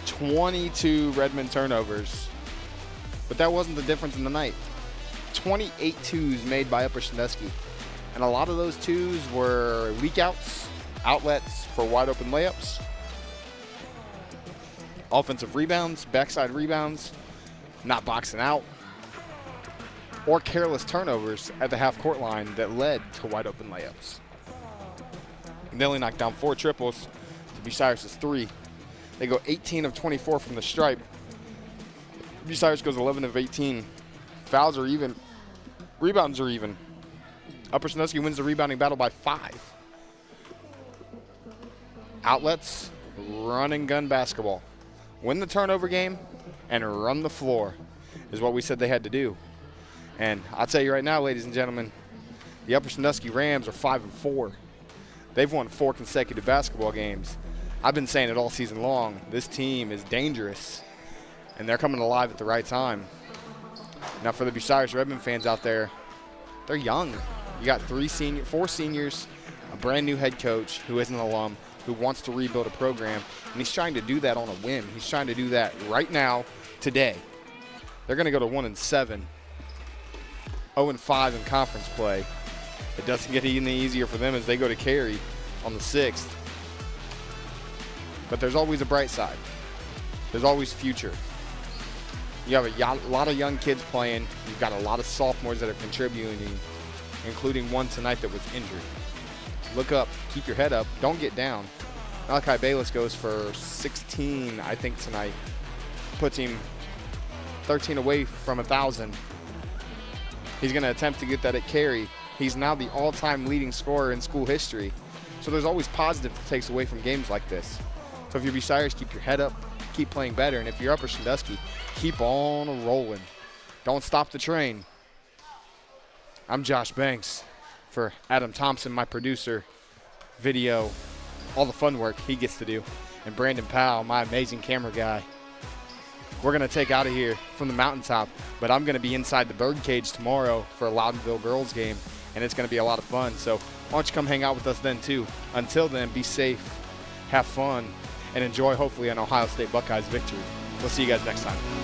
22 Redmen turnovers. But that wasn't the difference in the night. 28 twos made by Upper Sandusky. And a lot of those twos were leak outs, outlets for wide open layups, offensive rebounds, backside rebounds, not boxing out, or careless turnovers at the half court line that led to wide open layups. And they only knocked down 4 triples to Bucyrus' 3. They go 18 of 24 from the stripe. Bucyrus goes 11 of 18. Fouls are even. Rebounds are even. Upper Sandusky wins the rebounding battle by 5. Outlets, run and gun basketball. Win the turnover game and run the floor is what we said they had to do. And I'll tell you right now, ladies and gentlemen, the Upper Sandusky Rams are 5-4. They've won 4 consecutive basketball games. I've been saying it all season long. This team is dangerous, and they're coming alive at the right time. Now, for the Bucyrus Redmen fans out there, they're young. You got 4 seniors, a brand new head coach who is an alum, who wants to rebuild a program, and he's trying to do that on a whim. He's trying to do that right now, today. They're going to go to 1-7, 0-5 in conference play. It doesn't get any easier for them as they go to Cary on the 6th. But there's always a bright side. There's always future. You have a lot of young kids playing. You've got a lot of sophomores that are contributing, including one tonight that was injured. Look up. Keep your head up. Don't get down. Malachi Bayless goes for 16, I think, tonight. Puts him 13 away from 1,000. He's going to attempt to get that at Cary. He's now the all-time leading scorer in school history. So there's always positive that takes away from games like this. So if you're Bucyrus, keep your head up. Keep playing better. And if you're Upper Sandusky, keep on rolling. Don't stop the train. I'm Josh Banks for Adam Thompson, my producer, video, all the fun work he gets to do, and Brandon Powell, my amazing camera guy. We're going to take out of here from the mountaintop, but I'm going to be inside the birdcage tomorrow for a Loudonville girls game, and it's going to be a lot of fun. So why don't you come hang out with us then too. Until then, be safe, have fun, and enjoy hopefully an Ohio State Buckeyes victory. We'll see you guys next time.